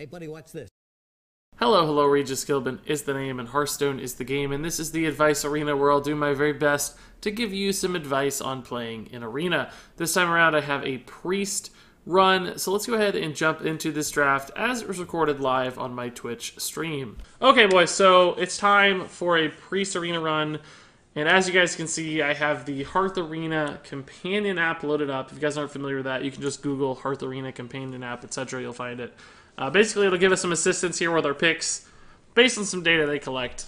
Hey buddy, watch this. Hello, Regis Gilbin is the name and Hearthstone is the game, and this is the Advice Arena where I'll do my very best to give you some advice on playing in Arena. This time around I have a Priest run, so let's go ahead and jump into this draft as it was recorded live on my Twitch stream. Okay boys, so it's time for a Priest Arena run, and as you guys can see I have the Hearth Arena companion app loaded up. If you guys aren't familiar with that, you can just Google Hearth Arena companion app, etc. You'll find it. Basically, it'll give us some assistance here with our picks based on some data they collect,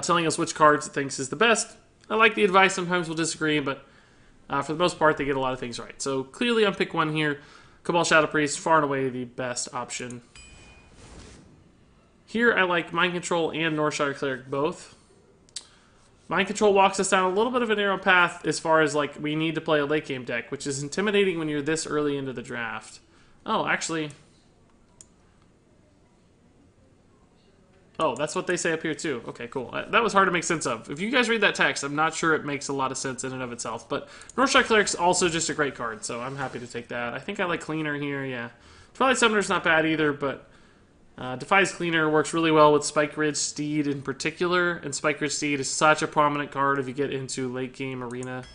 telling us which cards it thinks is the best. I like the advice. Sometimes we'll disagree, but for the most part, they get a lot of things right. So clearly on pick 1 here, Cabal Shadow Priest, far and away the best option. Here, I like Mind Control and Northshire Cleric both. Mind Control walks us down a little bit of a narrow path as far as, like, we need to play a late game deck, which is intimidating when you're this early into the draft. Oh, actually... Oh, that's what they say up here too. Okay, cool. That was hard to make sense of. If you guys read that text, I'm not sure it makes a lot of sense in and of itself. But Northshire Cleric's also just a great card, so I'm happy to take that. I think I like Cleaner here, yeah. Twilight Summoner's not bad either, but Defies Cleaner works really well with Spike Ridge Steed in particular. And Spike Ridge Steed is such a prominent card if you get into late game arena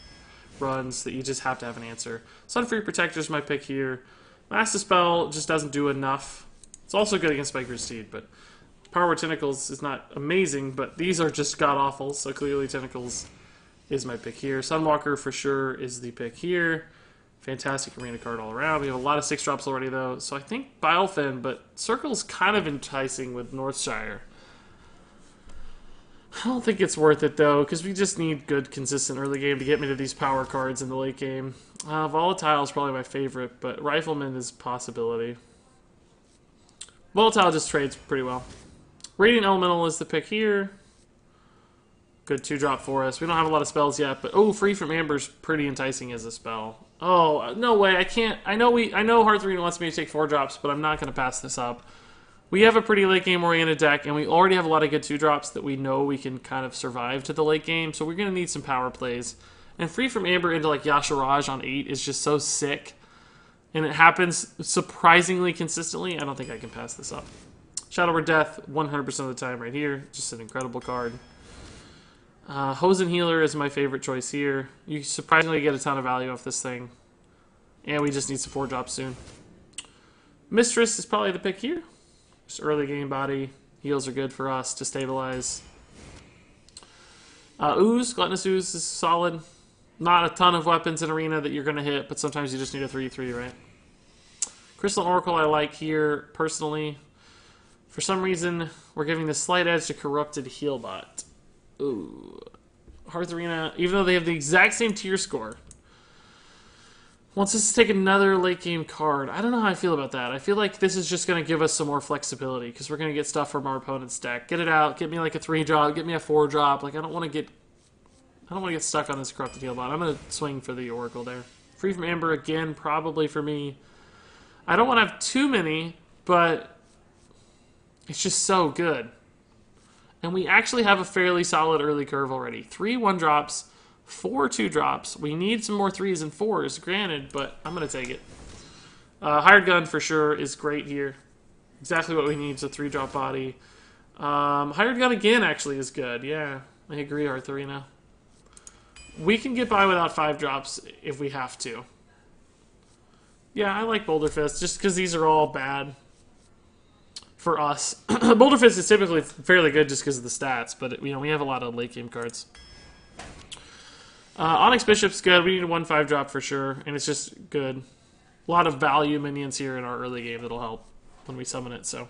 runs that you just have to have an answer. Sunfree Protector's my pick here. Mass Dispel just doesn't do enough. It's also good against Spike Ridge Steed, but Power Tentacles is not amazing, but these are just god-awful, so clearly Tentacles is my pick here. Sunwalker for sure is the pick here. Fantastic arena card all around. We have a lot of 6-drops already, though, so I think Bilefin, but Circle's kind of enticing with Northshire. I don't think it's worth it, though, because we just need good, consistent early game to get me to these power cards in the late game. Volatile is probably my favorite, but Rifleman is a possibility. Volatile just trades pretty well. Radiant Elemental is the pick here. Good 2-drop for us. We don't have a lot of spells yet, but oh, Free from Amber's pretty enticing as a spell. Oh, no way, I can't. I know Hearth Arena wants me to take 4-drops, but I'm not going to pass this up. We have a pretty late game oriented deck, and we already have a lot of good 2-drops that we know we can kind of survive to the late game, so we're going to need some power plays. And Free from Amber into like Yasharaj on 8 is just so sick, and it happens surprisingly consistently. I don't think I can pass this up. Shadow Word Death, 100% of the time right here. Just an incredible card. Hosen Healer is my favorite choice here. You surprisingly get a ton of value off this thing. And we just need some 4-drops soon. Mistress is probably the pick here. Just early game body. Heals are good for us to stabilize. Ooze, Gluttonous Ooze is solid. Not a ton of weapons in Arena that you're going to hit, but sometimes you just need a 3-3, right? Crystal Oracle I like here, personally. For some reason, we're giving this slight edge to Corrupted Healbot. Ooh. Hearth Arena, even though they have the exact same tier score, wants us to take another late game card. I don't know how I feel about that. I feel like this is just going to give us some more flexibility, because we're going to get stuff from our opponent's deck. Get it out, get me like a 3-drop, get me a 4-drop. Like, I don't want to get stuck on this Corrupted Healbot. I'm going to swing for the Oracle there. Free from Amber again, probably for me. I don't want to have too many, but it's just so good. And we actually have a fairly solid early curve already. 3 1-drops, 4 2-drops. We need some more 3s and 4s, granted, but I'm going to take it. Hired Gun for sure is great here. Exactly what we need is a 3-drop body. Hired Gun again actually is good. Yeah, I agree, Hearth Arena. We can get by without 5-drops if we have to. Yeah, I like Boulder Fist, just because these are all bad for us. Boulder Fist is typically fairly good just because of the stats, but we have a lot of late game cards. Onyx Bishop's good. We need a 1-5-drop for sure, and it's just good. A lot of value minions here in our early game that'll help when we summon it. So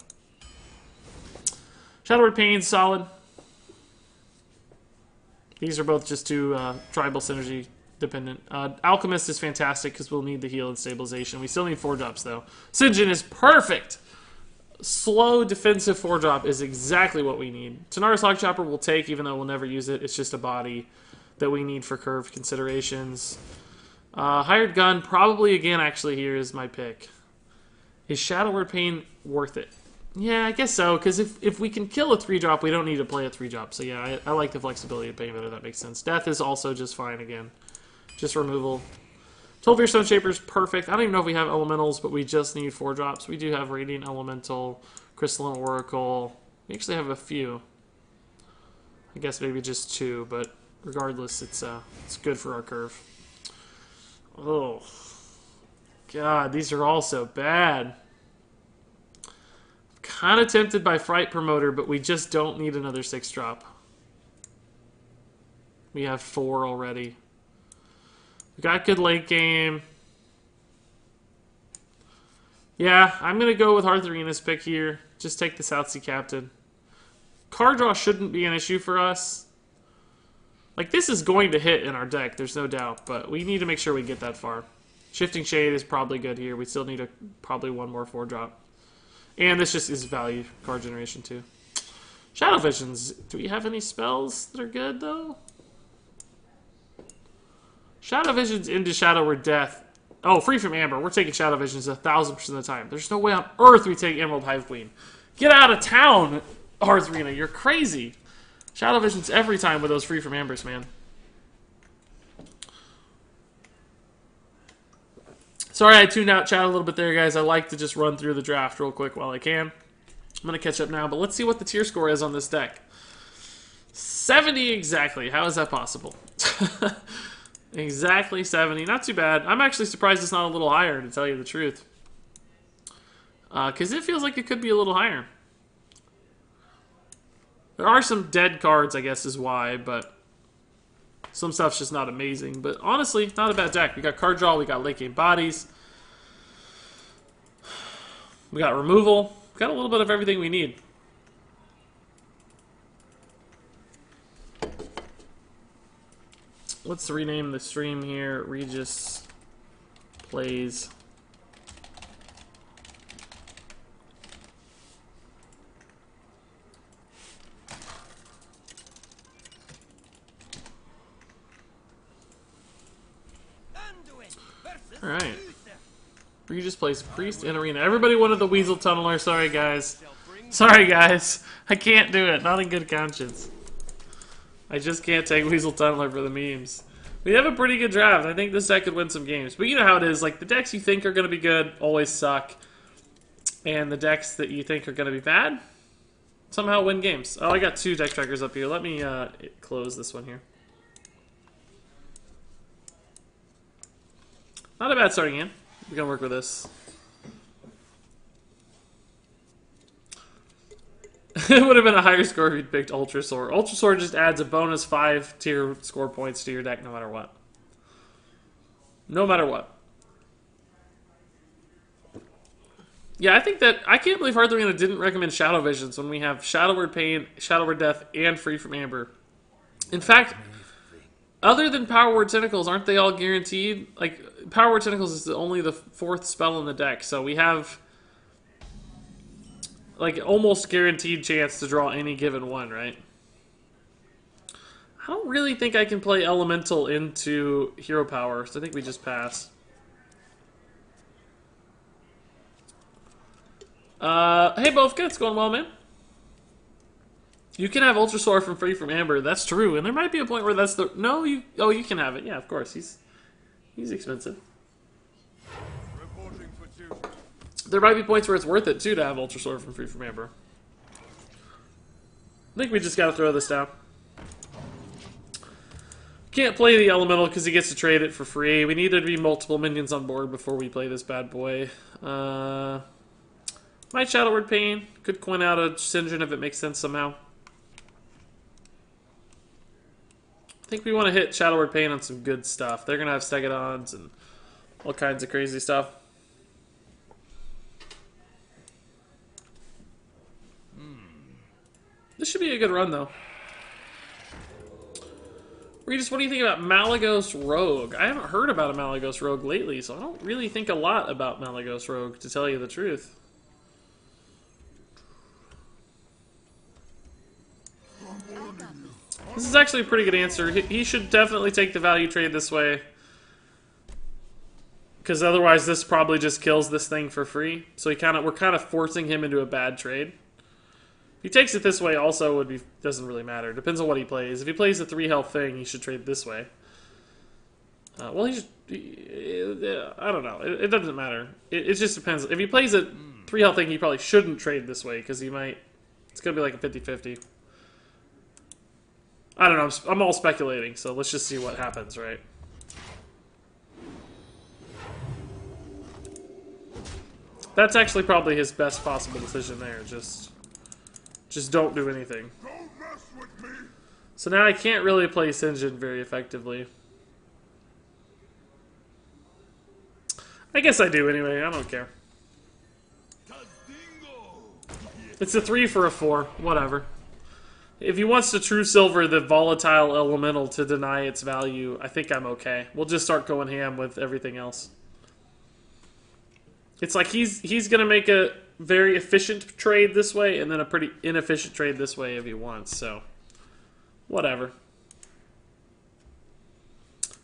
Shadow Word Pain's solid. These are both just too tribal synergy dependent. Alchemist is fantastic because we'll need the heal and stabilization. We still need 4-drops though. Sinjin is perfect. Slow defensive 4-drop is exactly what we need. Tanara's Hog Chopper we'll take, even though we'll never use it. It's just a body that we need for curved considerations. Hired Gun, probably again, actually, here is my pick. Is Shadow Word Pain worth it? Yeah, I guess so, because if we can kill a 3-drop, we don't need to play a 3-drop. So yeah, I like the flexibility of Pain better. That makes sense. Death is also just fine again. Just removal. Sulfur Stone Shaper's perfect. I don't even know if we have elementals, but we just need 4 drops. We do have Radiant Elemental, Crystalline Oracle. We actually have a few. I guess maybe just 2, but regardless, it's good for our curve. Oh, God, these are all so bad. Kind of tempted by Fright Promoter, but we just don't need another 6-drop. We have 4 already. We got good late game. Yeah, I'm going to go with Hearth Arena's pick here. Just take the South Sea Captain. Card draw shouldn't be an issue for us. Like, this is going to hit in our deck, there's no doubt, but we need to make sure we get that far. Shifting Shade is probably good here. We still need probably 1 more 4-drop. And this just is value card generation, too. Shadow Visions. Do we have any spells that are good, though? Shadow Visions into Shadow Word Death. Oh, Free from Amber. We're taking Shadow Visions 1000% of the time. There's no way on earth we take Emerald Hive Queen. Get out of town, Hearth Arena. You're crazy. Shadow Visions every time with those Free from Ambers, man. Sorry I tuned out chat a little bit there, guys. I like to just run through the draft real quick while I can. I'm going to catch up now, but let's see what the tier score is on this deck. 70 exactly. How is that possible? Exactly 70. Not too bad. I'm actually surprised it's not a little higher, to tell you the truth. Because it feels like it could be a little higher. There are some dead cards, I guess is why, but some stuff's just not amazing. But honestly, not a bad deck. We got card draw, we got late game bodies. We got removal. We got a little bit of everything we need. Let's rename the stream here. Regis plays. Alright. Regis plays Priest and Arena. Everybody wanted the Weasel Tunneler. Sorry, guys. Sorry, guys. I can't do it. Not in good conscience. I just can't take Weasel Tunneler for the memes. We have a pretty good draft. I think this deck could win some games. But you know how it is. Like, the decks you think are going to be good always suck. And the decks that you think are going to be bad somehow win games. Oh, I got 2 deck trackers up here. Let me close this one here. Not a bad starting hand. We're going to work with this. It would have been a higher score if you'd picked Ultra Sword. Ultra Sword just adds a bonus 5 tier score points to your deck no matter what. No matter what. Yeah, I think that... I can't believe Hearth Arena didn't recommend Shadow Visions when we have Shadow Word Pain, Shadow Word Death, and Free from Amber. In fact, other than Power Word Tentacles, aren't they all guaranteed? Like, Power Word Tentacles is only the 4th spell in the deck, so we have... like, almost guaranteed chance to draw any given one, right? I don't really think I can play Elemental into Hero Power, so I think we just pass. Hey, Bofka, it's going well, man. You can have Ultra Sword from Free from Amber. That's true, and there might be a point where that's the... No, you... Oh, you can have it. Yeah, of course. He's expensive. There might be points where it's worth it, too, to have Ultra Sword from Free from Amber. I think we just gotta throw this down. Can't play the Elemental because he gets to trade it for free. We need there to be multiple minions on board before we play this bad boy. Might Shadow Word Pain. Could coin out a Syndrome if it makes sense somehow. I think we want to hit Shadow Word Pain on some good stuff. They're going to have Stegodons and all kinds of crazy stuff. This should be a good run, though. Regis, what do you think about Malagos Rogue? I haven't heard about a Malagos Rogue lately, so I don't really think a lot about Malagos Rogue, to tell you the truth. This is actually a pretty good answer. He should definitely take the value trade this way. Because otherwise this probably just kills this thing for free. So we're kind of forcing him into a bad trade. If he takes it this way also doesn't really matter. Depends on what he plays. If he plays the 3 health thing, he should trade this way. Well, I don't know. It doesn't matter. It just depends. If he plays a 3 health thing, he probably shouldn't trade this way, because he might... It's going to be like a 50-50. I don't know. I'm all speculating, so let's just see what happens, right? That's actually probably his best possible decision there. Just don't do anything. So now I can't really play Sinjin very effectively. I guess I do anyway. I don't care. It's a 3 for a 4. Whatever. If he wants to True Silver the volatile elemental to deny its value, I think I'm okay. We'll just start going ham with everything else. It's like he's going to make a very efficient trade this way, and then a pretty inefficient trade this way if he wants, so... Whatever.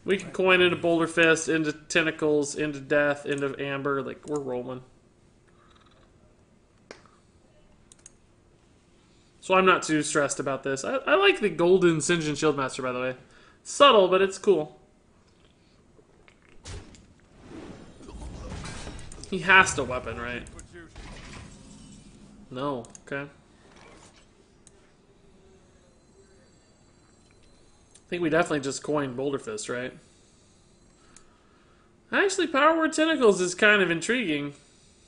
We can coin into Boulder Fist, into Tentacles, into Death, into Amber. Like, we're rolling. So I'm not too stressed about this. I like the Golden Sinjin Shieldmaster, by the way. Subtle, but it's cool. He has to weapon, right? No. Okay. I think we definitely just coined Boulder Fist, right? Actually, Power Word Tentacles is kind of intriguing.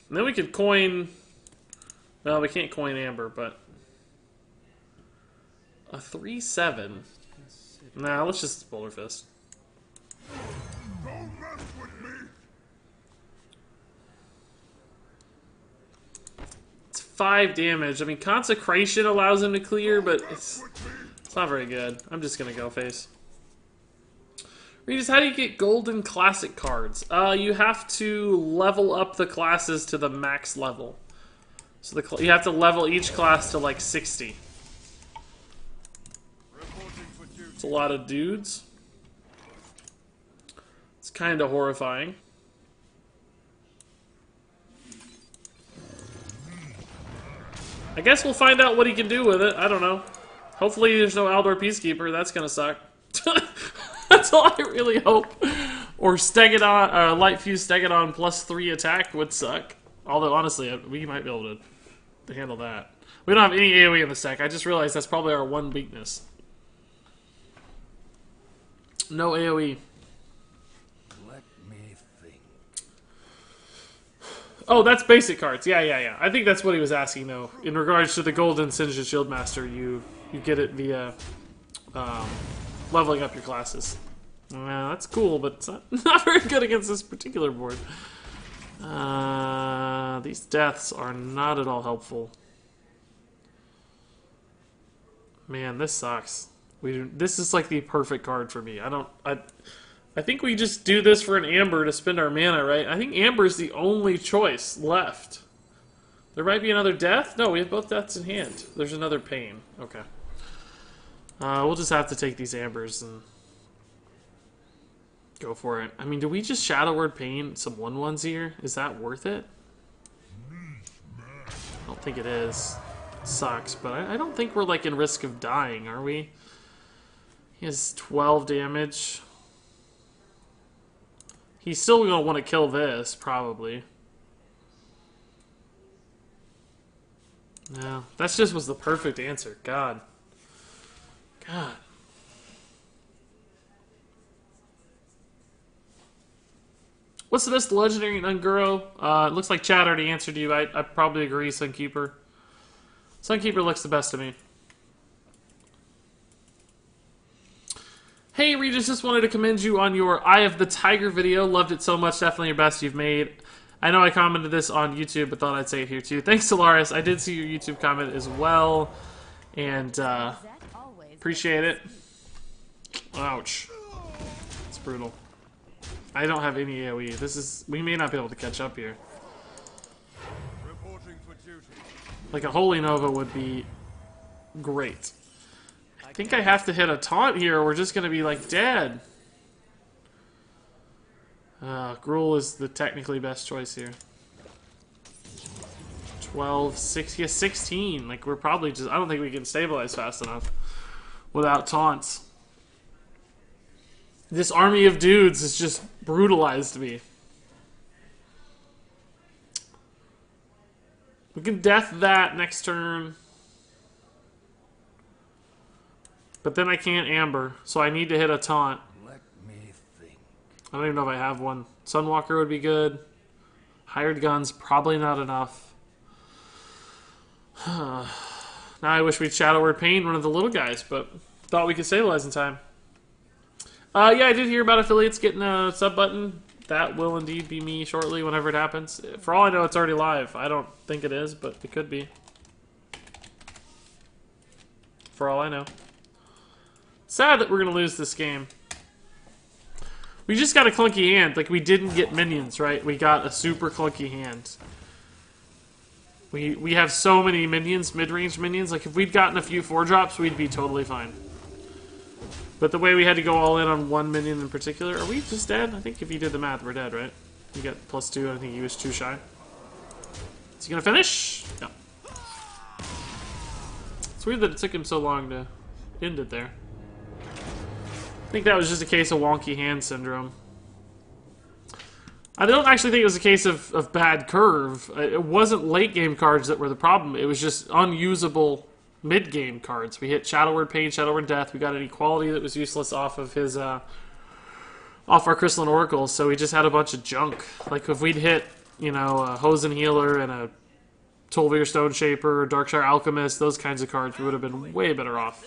And then we could coin... Well, we can't coin Amber, but... A 3-7. Nah, let's just Boulder Fist. Don't mess with me. It's 5 damage. I mean, Consecration allows him to clear, but it's not very good. I'm just gonna go face. Regis, how do you get golden classic cards? You have to level up the classes to the max level. So you have to level each class to like 60. It's a lot of dudes. It's kind of horrifying. I guess we'll find out what he can do with it. I don't know. Hopefully there's no Aldor Peacekeeper. That's gonna suck. That's all I really hope. Or Stegadon, Light Fuse Stegadon +3 attack would suck. Although, honestly, we might be able to handle that. We don't have any AoE in the stack. I just realized that's probably our one weakness. No AoE. Let me think. Oh, that's basic cards. Yeah. I think that's what he was asking, though. In regards to the Golden Sinjin Shieldmaster, you get it via leveling up your classes. That's cool, but it's not very good against this particular board. These deaths are not at all helpful. Man, this sucks. This is like the perfect card for me. I think we just do this for an Amber to spend our mana, right? I think Amber is the only choice left. There might be another death? No, we have both deaths in hand. There's another pain. Okay. We'll just have to take these Ambers and go for it. I mean, do we just Shadow Word Pain some 1/1s here? Is that worth it? I don't think it is. It sucks, but I don't think we're like in risk of dying, are we? He has 12 damage. He's still going to want to kill this, probably. No, that just was the perfect answer. God. What's the best legendary in Unguro? It looks like Chad already answered you. I probably agree, Sunkeeper. Sunkeeper looks the best to me. Hey, Regis, just wanted to commend you on your Eye of the Tiger video. Loved it so much. Definitely your best you've made. I know I commented this on YouTube, but thought I'd say it here too. Thanks, Solaris. I did see your YouTube comment as well, and appreciate it. Ouch. It's brutal. I don't have any AoE. We may not be able to catch up here. Like a Holy Nova would be great. I think I have to hit a taunt here, or we're just going to be, like, dead. Gruul is the technically best choice here. 12, 6, yeah, 16. Like, we're probably just... I don't think we can stabilize fast enough without taunts. This army of dudes has just brutalized me. We can death that next turn. But then I can't amber, so I need to hit a taunt. Let me think. I don't even know if I have one. Sunwalker would be good. Hired guns, probably not enough. Now I wish we'd Shadow Word Pain, one of the little guys, but thought we could stabilize in time. Yeah, I did hear about affiliates getting a sub button. That will indeed be me shortly, whenever it happens. For all I know, it's already live. I don't think it is, but it could be. For all I know. Sad that we're going to lose this game. We just got a clunky hand. Like, we didn't get minions, right? We got a super clunky hand. We have so many minions, mid-range minions. Like, if we'd gotten a few 4-drops, we'd be totally fine. But the way we had to go all in on one minion in particular... Are we just dead? I think if you did the math, we're dead, right? You got +2, I think he was 2 shy. Is he going to finish? No. It's weird that it took him so long to end it there. I think that was just a case of wonky hand syndrome. I don't actually think it was a case of bad curve. It wasn't late game cards that were the problem. It was just unusable mid game cards. We hit Shadow Word Pain, Shadow Word Death. We got an equality that was useless off of his off our Crystalline Oracles. So we just had a bunch of junk. Like if we'd hit, you know, a Hosen Healer and a Tolvir Stone Shaper, Darkshire Alchemist, those kinds of cards, we would have been way better off.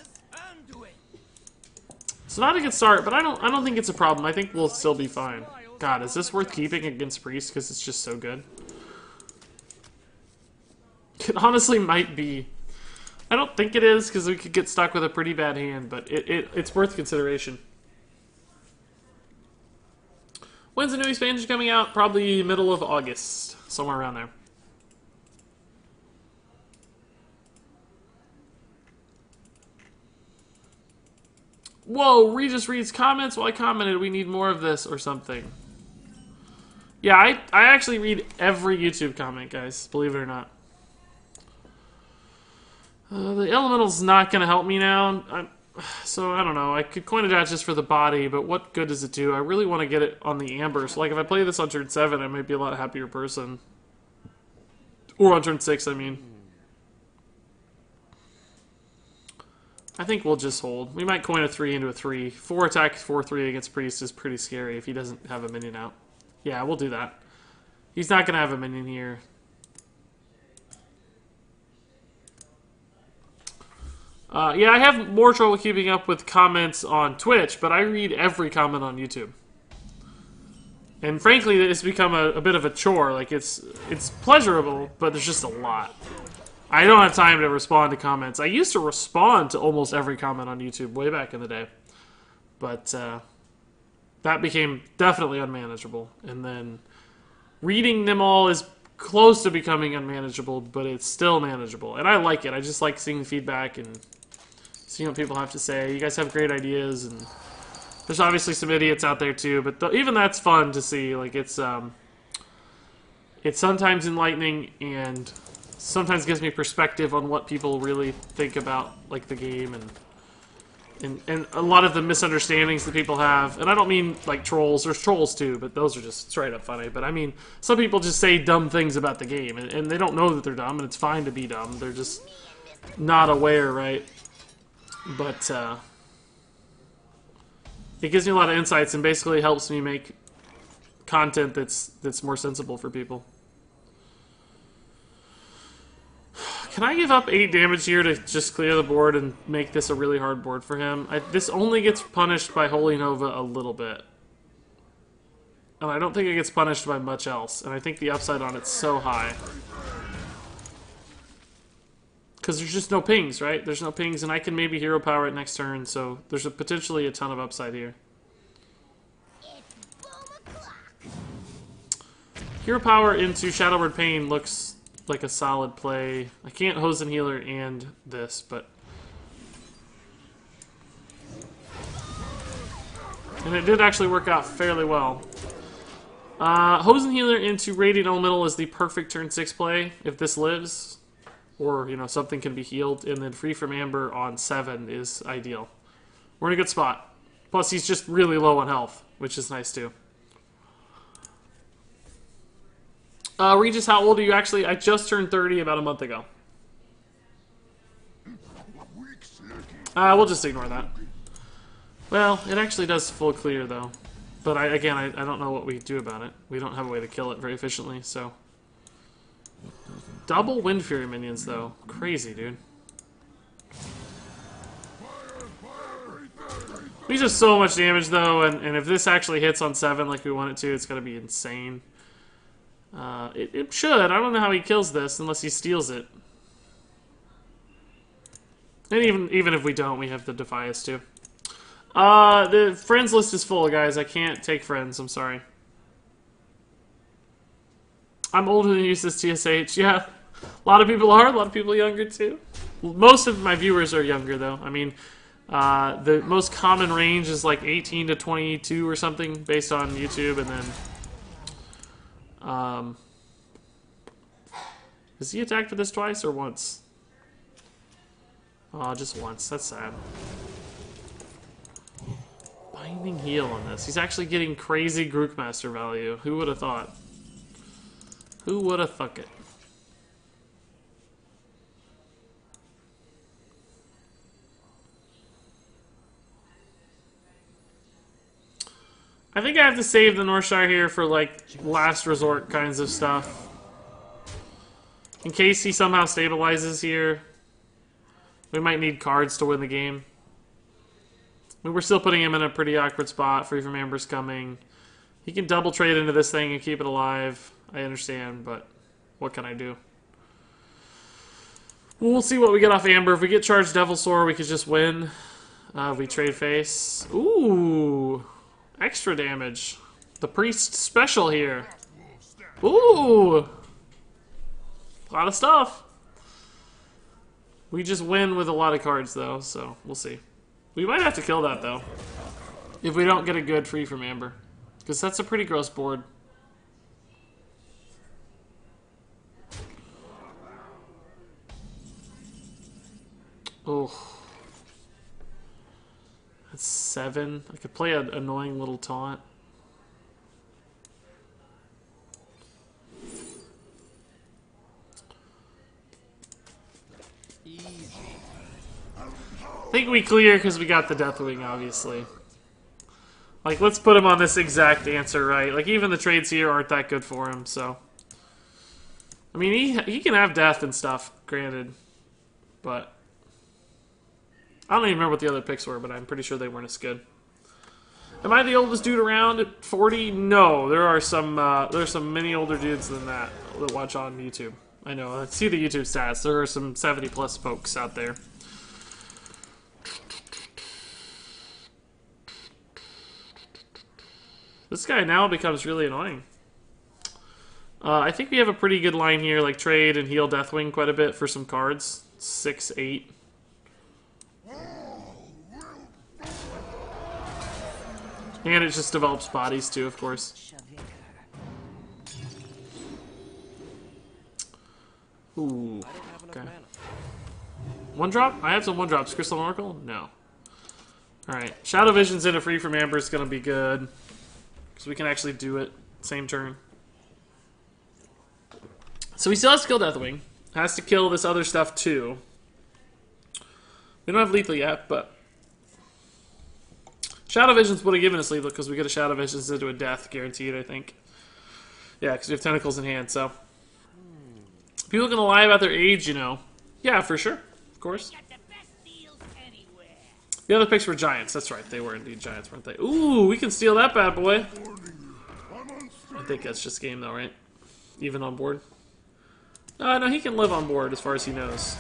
So not a good start, but I don't think it's a problem. I think we'll still be fine. God, is this worth keeping against Priest because it's just so good? It honestly might be. I don't think it is because we could get stuck with a pretty bad hand, but it's worth consideration. When's the new expansion coming out? Probably middle of August, somewhere around there. Whoa, Regis reads comments. Well, I commented we need more of this or something. Yeah, I actually read every YouTube comment, guys, believe it or not. The Elemental's not going to help me now, so I don't know. I could coin it out just for the body, but what good does it do? I really want to get it on the Amber, so like if I play this on turn 7, I might be a lot happier person. Or on turn 6, I mean. I think we'll just hold. We might coin a 3 into a 3. 4 attack, 4/3 against Priest is pretty scary if he doesn't have a minion out. Yeah, we'll do that. He's not going to have a minion here. Yeah, I have more trouble keeping up with comments on Twitch, but I read every comment on YouTube. And frankly, it's become a bit of a chore. Like, it's pleasurable, but there's just a lot. I don't have time to respond to comments. I used to respond to almost every comment on YouTube way back in the day. But that became definitely unmanageable. And then reading them all is close to becoming unmanageable, but it's still manageable. And I like it. I just like seeing feedback and seeing what people have to say. You guys have great ideas, and there's obviously some idiots out there too, but even that's fun to see. Like, it's sometimes enlightening and sometimes gives me perspective on what people really think about, like, the game and a lot of the misunderstandings that people have. And I don't mean like trolls. There's trolls too, but those are just straight up funny. But I mean, some people just say dumb things about the game, and they don't know that they're dumb, and it's fine to be dumb. They're just not aware, right? But it gives me a lot of insights and basically helps me make content that's more sensible for people. Can I give up 8 damage here to just clear the board and make this a really hard board for him? This only gets punished by Holy Nova a little bit. And I don't think it gets punished by much else. And I think the upside on it's so high. Because there's just no pings, right? There's no pings, and I can maybe hero power it next turn, so there's potentially a ton of upside here. Hero power into Shadow Word Pain looks like a solid play. I can't Hosen Healer and this, but... And it did actually work out fairly well. Hosen Healer into Radiant Elemental is the perfect turn 6 play if this lives. Or, you know, something can be healed, and then Free from Amber on 7 is ideal. We're in a good spot. Plus, he's just really low on health, which is nice too. Regis, how old are you actually? I just turned 30 about a month ago. We'll just ignore that. Well, it actually does full clear, though. But I don't know what we do about it. We don't have a way to kill it very efficiently, so... Double Wind Fury minions, though. Crazy, dude. These are so much damage, though, and if this actually hits on 7 like we want it to, it's going to be insane. It should. I don't know how he kills this unless he steals it. And even if we don't, we have the Defias too. The friends list is full, guys. I can't take friends. I'm sorry. I'm older than you, says TSH. Yeah, a lot of people are. A lot of people younger too. Most of my viewers are younger, though. I mean, the most common range is like 18 to 22 or something based on YouTube, and then has he attacked with this twice or once? Oh, just once. That's sad. Binding heal on this. He's actually getting crazy Grookmaster value. Who would have thought? Who would have thunk it? I think I have to save the Northshire here for, like, last resort kinds of stuff. In case he somehow stabilizes here. We might need cards to win the game. I mean, we're still putting him in a pretty awkward spot. Free from Amber's coming. He can double trade into this thing and keep it alive. I understand, but what can I do? We'll see what we get off Amber. If we get charged Devilsaur, we could just win. We trade face. Ooh. Extra damage. The Priest special here. Ooh. A lot of stuff. We just win with a lot of cards, though, so we'll see. We might have to kill that, though, if we don't get a good free from Amber. Because that's a pretty gross board. Oh. That's 7. I could play an annoying little taunt. I think we clear because we got the Deathwing, obviously. Like, let's put him on this exact answer, right? Like, even the trades here aren't that good for him, so... I mean, he can have death and stuff, granted. But... I don't even remember what the other picks were, but I'm pretty sure they weren't as good. Am I the oldest dude around at 40? No, there are some many older dudes than that watch on YouTube. I know, I see the YouTube stats. There are some 70-plus folks out there. This guy now becomes really annoying. I think we have a pretty good line here, like trade and heal Deathwing quite a bit for some cards. 6, 8. And it just develops bodies too, of course. Ooh. Okay. 1-drop? I have some 1-drops. Crystal Oracle? No. Alright. Shadow Vision's in a free from Amber is going to be good. Because we can actually do it. Same turn. So he still has to kill Deathwing. Has to kill this other stuff too. We don't have lethal yet, but... Shadow Visions would have given us lethal because we get a Shadow Visions into a death guaranteed, I think. Yeah, because we have tentacles in hand, so... People gonna lie about their age, you know. Yeah, for sure. Of course. The other picks were Giants. That's right. They were indeed Giants, weren't they? Ooh, we can steal that bad boy. I think that's just game, though, right? Even on board. No, he can live on board as far as he knows.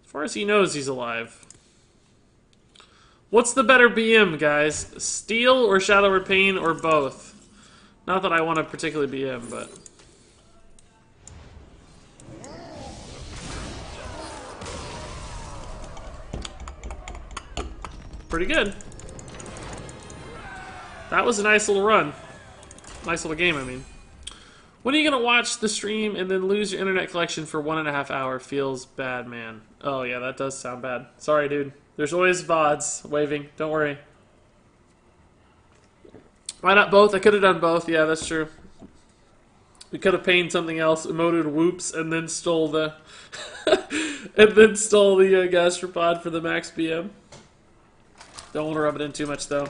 As far as he knows, he's alive. What's the better BM, guys? Steel or Shadow Repain or both? Not that I want to particularly BM, but... Pretty good. That was a nice little run. Nice little game, I mean. When are you gonna watch the stream and then lose your internet connection for 1.5 hours? Feels bad, man. Oh yeah, that does sound bad. Sorry, dude. There's always VODs waving. Don't worry. Why not both? I could have done both. Yeah, that's true. We could have painted something else, emoted whoops, and then stole the gastropod for the max BM. Don't want to rub it in too much though.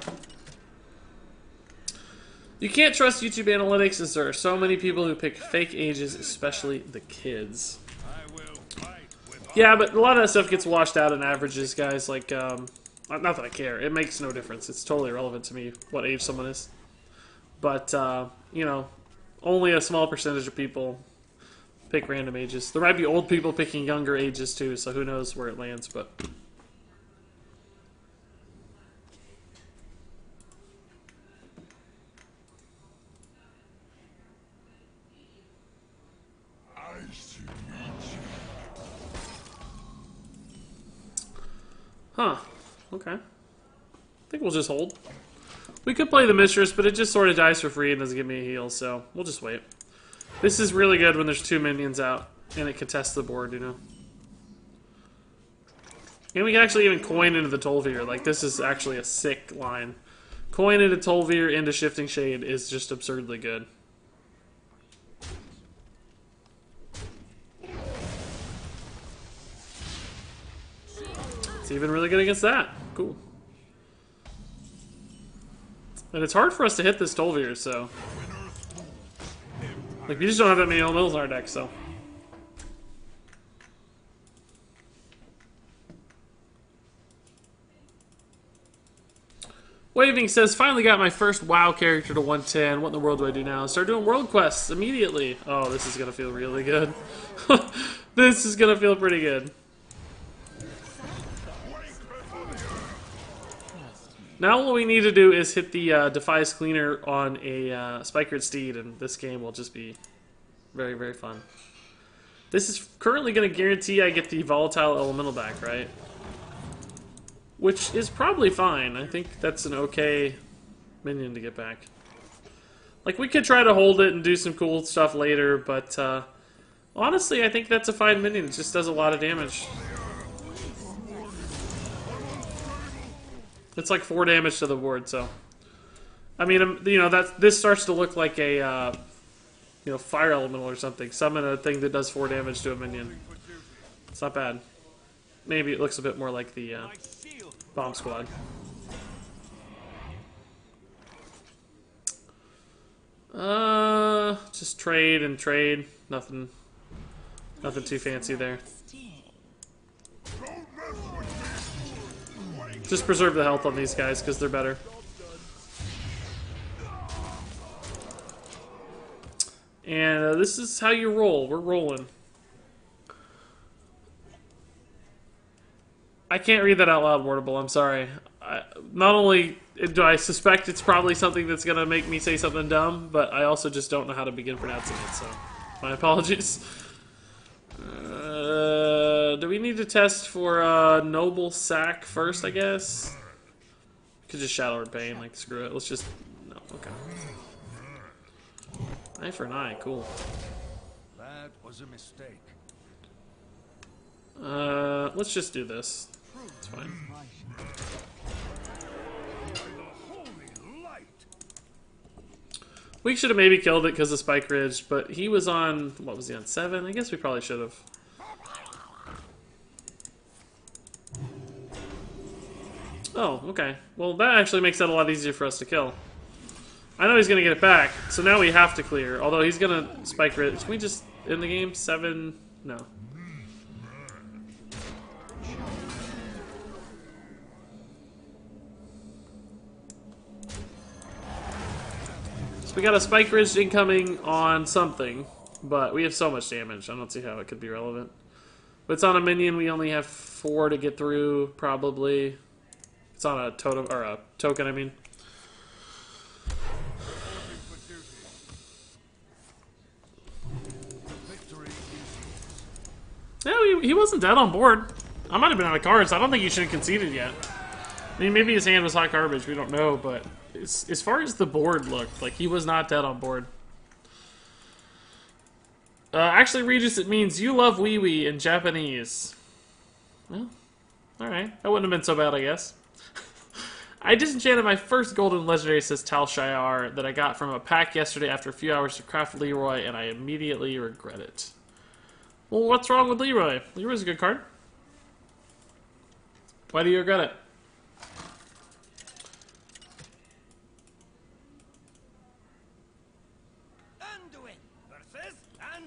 You can't trust YouTube analytics as there are so many people who pick fake ages, especially the kids. Yeah, but a lot of that stuff gets washed out in averages, guys. Like, not that I care. It makes no difference. It's totally irrelevant to me what age someone is. But, you know, only a small percentage of people pick random ages. There might be old people picking younger ages too, so who knows where it lands, but... Huh. Okay. I think we'll just hold. We could play the Mistress, but it just sort of dies for free and doesn't give me a heal, so we'll just wait. This is really good when there's 2 minions out and it contests the board, you know. And we can actually even coin into the Tol'Vir. Like, this is actually a sick line. Coin into Tol'Vir into Shifting Shade is just absurdly good. It's even really good against that. Cool. And it's hard for us to hit this Tol'Vir, so... Like, we just don't have that many elementals in our deck, so... Waving says, finally got my first WoW character to 110. What in the world do I do now? Start doing world quests immediately. Oh, this is going to feel really good. This is going to feel pretty good. Now what we need to do is hit the Defies Cleaner on a Spikered Steed, and this game will just be very, very fun. This is currently going to guarantee I get the Volatile Elemental back, right? Which is probably fine. I think that's an okay minion to get back. Like, we could try to hold it and do some cool stuff later, but honestly, I think that's a fine minion. It just does a lot of damage. It's like 4 damage to the board, so... I mean, you know, this starts to look like a, you know, Fire Elemental or something. Summon a thing that does 4 damage to a minion. It's not bad. Maybe it looks a bit more like the Bomb Squad. Just trade and trade. Nothing too fancy there. Just preserve the health on these guys because they're better. And this is how you roll. We're rolling. I can't read that out loud, Wordable. I'm sorry. Not only do I suspect it's probably something that's going to make me say something dumb, but I also just don't know how to begin pronouncing it, so my apologies. Do we need to test for Noble Sack first, I guess? Could just Shadow Word Pain, like, screw it. Let's just... No, okay. Eye for an eye, cool. That was a mistake. Let's just do this. It's fine. We should have maybe killed it because of Spike Ridge, but he was on... What was he on? 7? I guess we probably should have. Oh, okay. Well, that actually makes that a lot easier for us to kill. I know he's going to get it back, so now we have to clear. Although he's going to Spike Ridge. Can we just end the game? 7? No. So we got a Spike Ridge incoming on something, but we have so much damage. I don't see how it could be relevant. But it's on a minion. We only have 4 to get through, probably. It's on a totem, or a token, I mean. No, he wasn't dead on board. I might have been out of cards. I don't think he should have conceded yet. I mean, maybe his hand was hot garbage. We don't know, but as far as the board looked, like, he was not dead on board. Actually, Regis, it means you love wee wee in Japanese. Well, alright. That wouldn't have been so bad, I guess. I disenchanted my first golden legendary, says Tal Shiar, that I got from a pack yesterday after a few hours to craft Leroy, and I immediately regret it. Well, what's wrong with Leroy? Leroy's a good card. Why do you regret it?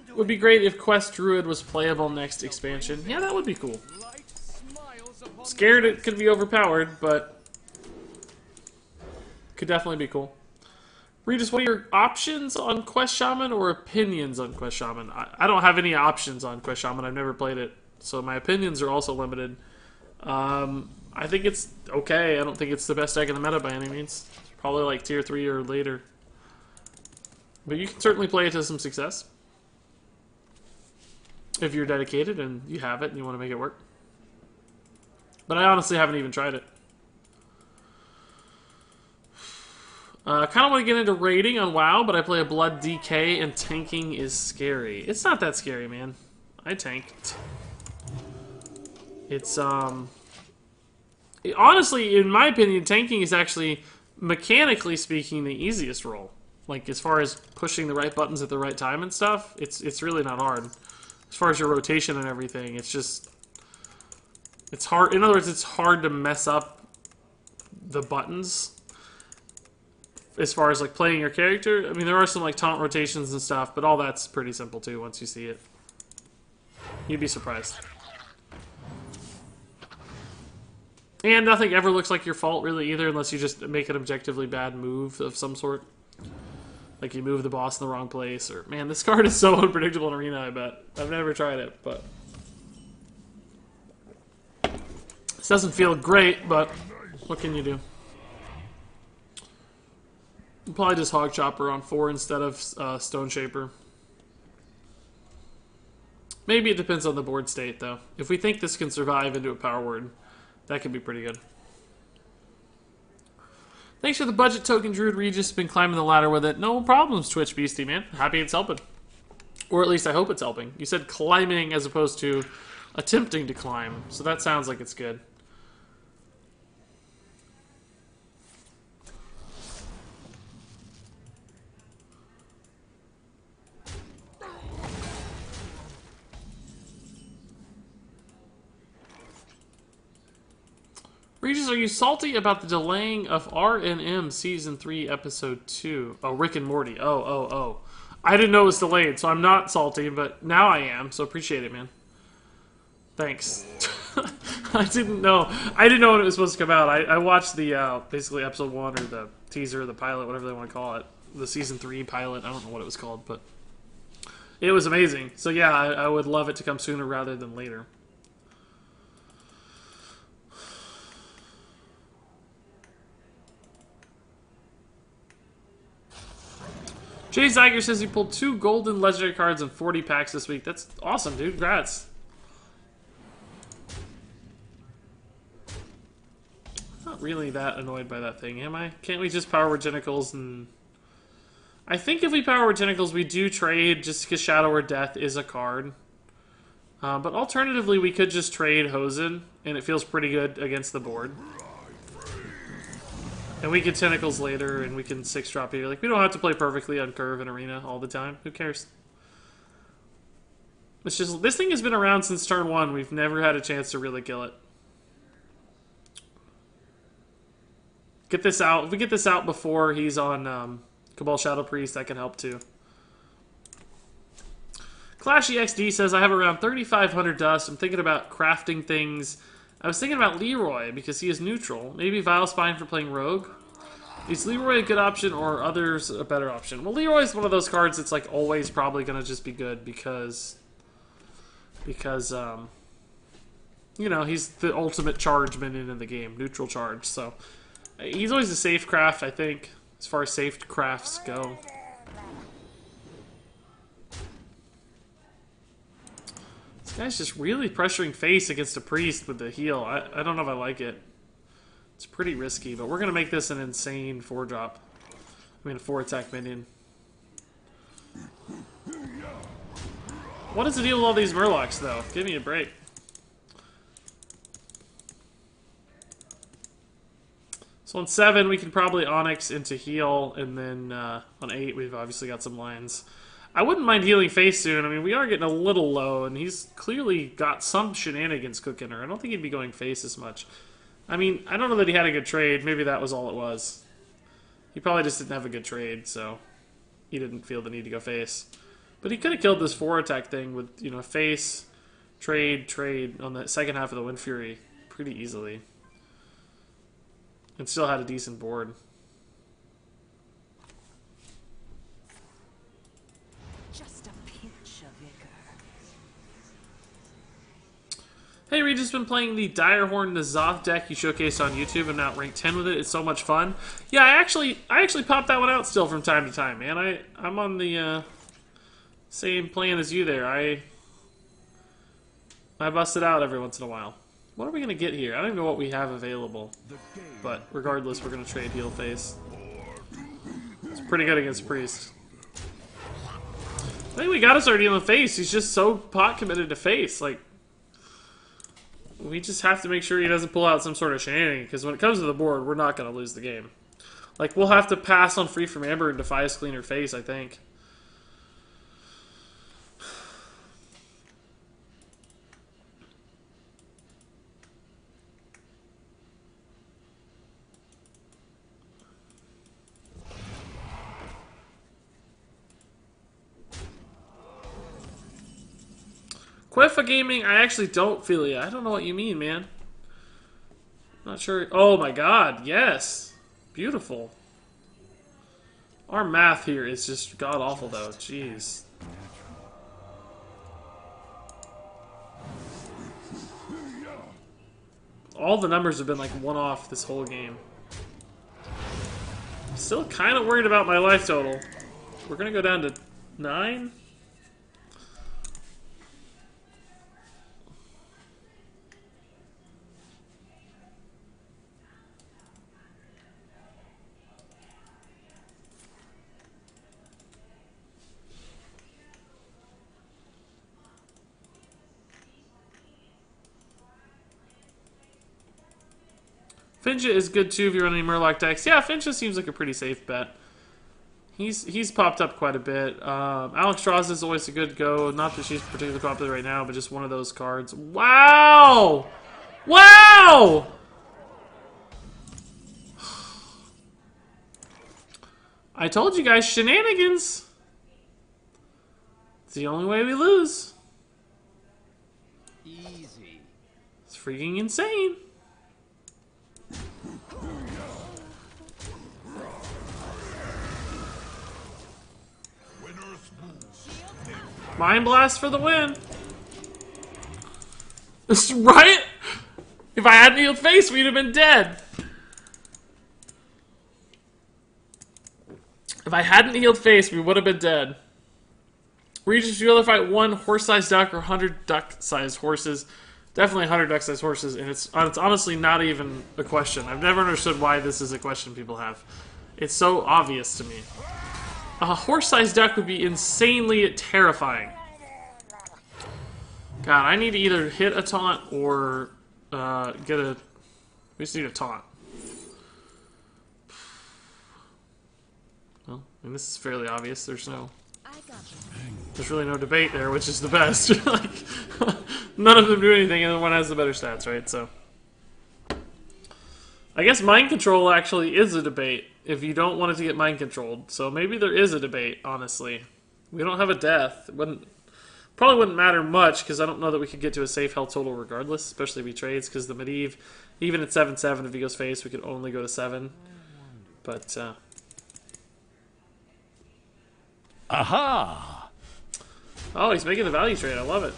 It would be great if Quest Druid was playable next expansion. Yeah, that would be cool. Scared it could be overpowered, but could definitely be cool. Regis, what are your options on Quest Shaman or opinions on Quest Shaman? I don't have any options on Quest Shaman. I've never played it, so my opinions are also limited. I think it's okay. I don't think it's the best deck in the meta by any means. It's probably like tier 3 or later. But you can certainly play it to some success. If you're dedicated and you have it and you want to make it work. But I honestly haven't even tried it. Kind of want to get into raiding on WoW, but I play a Blood DK and tanking is scary. It's not that scary, man. I tanked. It's, honestly, in my opinion, tanking is actually, mechanically speaking, the easiest role. Like, as far as pushing the right buttons at the right time and stuff, it's really not hard. As far as your rotation and everything, it's just... It's hard. In other words, it's hard to mess up the buttons. As far as, like, playing your character. I mean, there are some, like, taunt rotations and stuff, but all that's pretty simple, too, once you see it. You'd be surprised. And nothing ever looks like your fault, really, either, unless you just make an objectively bad move of some sort. Like you move the boss in the wrong place, or... Man, this card is so unpredictable in Arena, I bet. I've never tried it, but... This doesn't feel great, but... What can you do? I'll probably just Hog Chopper on 4 instead of Stone Shaper. Maybe it depends on the board state, though. If we think this can survive into a power word, that could be pretty good. Thanks for the budget token, Druid Regis. Been climbing the ladder with it. No problems, Twitch Beastie, man. Happy it's helping. Or at least I hope it's helping. You said climbing as opposed to attempting to climb. So that sounds like it's good. Regis, are you salty about the delaying of RNM Season 3, Episode 2? Oh, Rick and Morty. Oh. I didn't know it was delayed, so I'm not salty, but now I am, so appreciate it, man. Thanks. I didn't know. I didn't know when it was supposed to come out. I watched the, basically, Episode 1, or the teaser, the pilot, whatever they want to call it. The Season 3 pilot. I don't know what it was called, but it was amazing. So yeah, I would love it to come sooner rather than later. Jay Zeiger says he pulled 2 golden legendary cards and 40 packs this week. That's awesome, dude. Congrats. I'm not really that annoyed by that thing, am I? Can't we just power word Tentacles and... I think if we power word Tentacles, we do trade just because Shadow or Death is a card. But alternatively, we could just trade Hosen, and it feels pretty good against the board. And we can Tentacles later, and we can 6-drop here. Like, we don't have to play perfectly on curve in Arena all the time. Who cares? It's just, this thing has been around since turn 1. We've never had a chance to really kill it. Get this out. If we get this out before he's on Cabal Shadow Priest, that can help too. Clashy XD says, I have around 3,500 dust. I'm thinking about crafting things. I was thinking about Leroy, because he is neutral. Maybe Vilespine for playing Rogue. Is Leroy a good option, or others a better option? Well, Leroy is one of those cards that's like always probably going to just be good, because you know, he's the ultimate charge minion in the game. Neutral charge, so... He's always a safe craft, I think, as far as safe crafts go. This guy's just really pressuring face against a priest with the heal. I don't know if I like it. It's pretty risky, but we're going to make this an insane 4-drop. I mean, a 4-attack minion. What is the deal with all these Murlocs, though? Give me a break. So on 7, we can probably Onyx into heal, and then on 8, we've obviously got some lines. I wouldn't mind healing Face soon. I mean, we are getting a little low, and he's clearly got some shenanigans cooking her. I don't think he'd be going Face as much. I mean, I don't know that he had a good trade. Maybe that was all it was. He probably just didn't have a good trade, so he didn't feel the need to go Face. But he could have killed this 4-attack thing with, you know, Face, trade on the second half of the Wind Fury pretty easily. And still had a decent board. Just a pinch of vigor. Hey, Regis been playing the Direhorn N'Zoth deck you showcased on YouTube and now ranked 10 with it. It's so much fun. Yeah, I actually pop that one out still from time to time, man. I'm on the same plan as you there. I bust it out every once in a while. What are we going to get here? I don't even know what we have available. But regardless, we're going to trade heal Face. It's pretty good against Priest. I think we got to start dealing Face. He's just so pot committed to Face. Like, we just have to make sure he doesn't pull out some sort of shenanigan, because when it comes to the board, we're not going to lose the game. Like, we'll have to pass on Free from Amber and Defias Cleaner Face, I think. Quifa Gaming, I actually don't feel it. I don't know what you mean, man. Not sure. Oh my god, yes. Beautiful. Our math here is just god-awful, though. Jeez. All the numbers have been like one off this whole game. Still kind of worried about my life total. We're going to go down to 9. Finja is good too if you're running Murloc decks. Yeah, Finja seems like a pretty safe bet. He's popped up quite a bit. Alex Strauss is always a good go. Not that she's particularly popular right now, but just one of those cards. Wow! Wow! I told you guys, shenanigans. It's the only way we lose. Easy. It's freaking insane. Mind Blast for the win. Right? If I hadn't healed Face, we'd have been dead. If I hadn't healed Face, we would have been dead. Regis, would you rather fight one horse-sized duck or 100 duck-sized horses? Definitely 100 duck-sized horses, and it's honestly not even a question. I've never understood why this is a question people have. It's so obvious to me. A horse-sized duck would be insanely terrifying. God, I need to either hit a taunt or get a... We just need a taunt. Well, I mean, this is fairly obvious. There's really no debate there, which is the best. Like, none of them do anything, and one has the better stats, right? So, I guess mind control actually is a debate if you don't want it to get mind controlled. So maybe there is a debate. Honestly, we don't have a death. It probably wouldn't matter much because I don't know that we could get to a safe health total regardless, especially if he trades. Because the Medivh, even at 7/7, if he goes Face, we could only go to 7. But Aha! oh, he's making the value trade. I love it.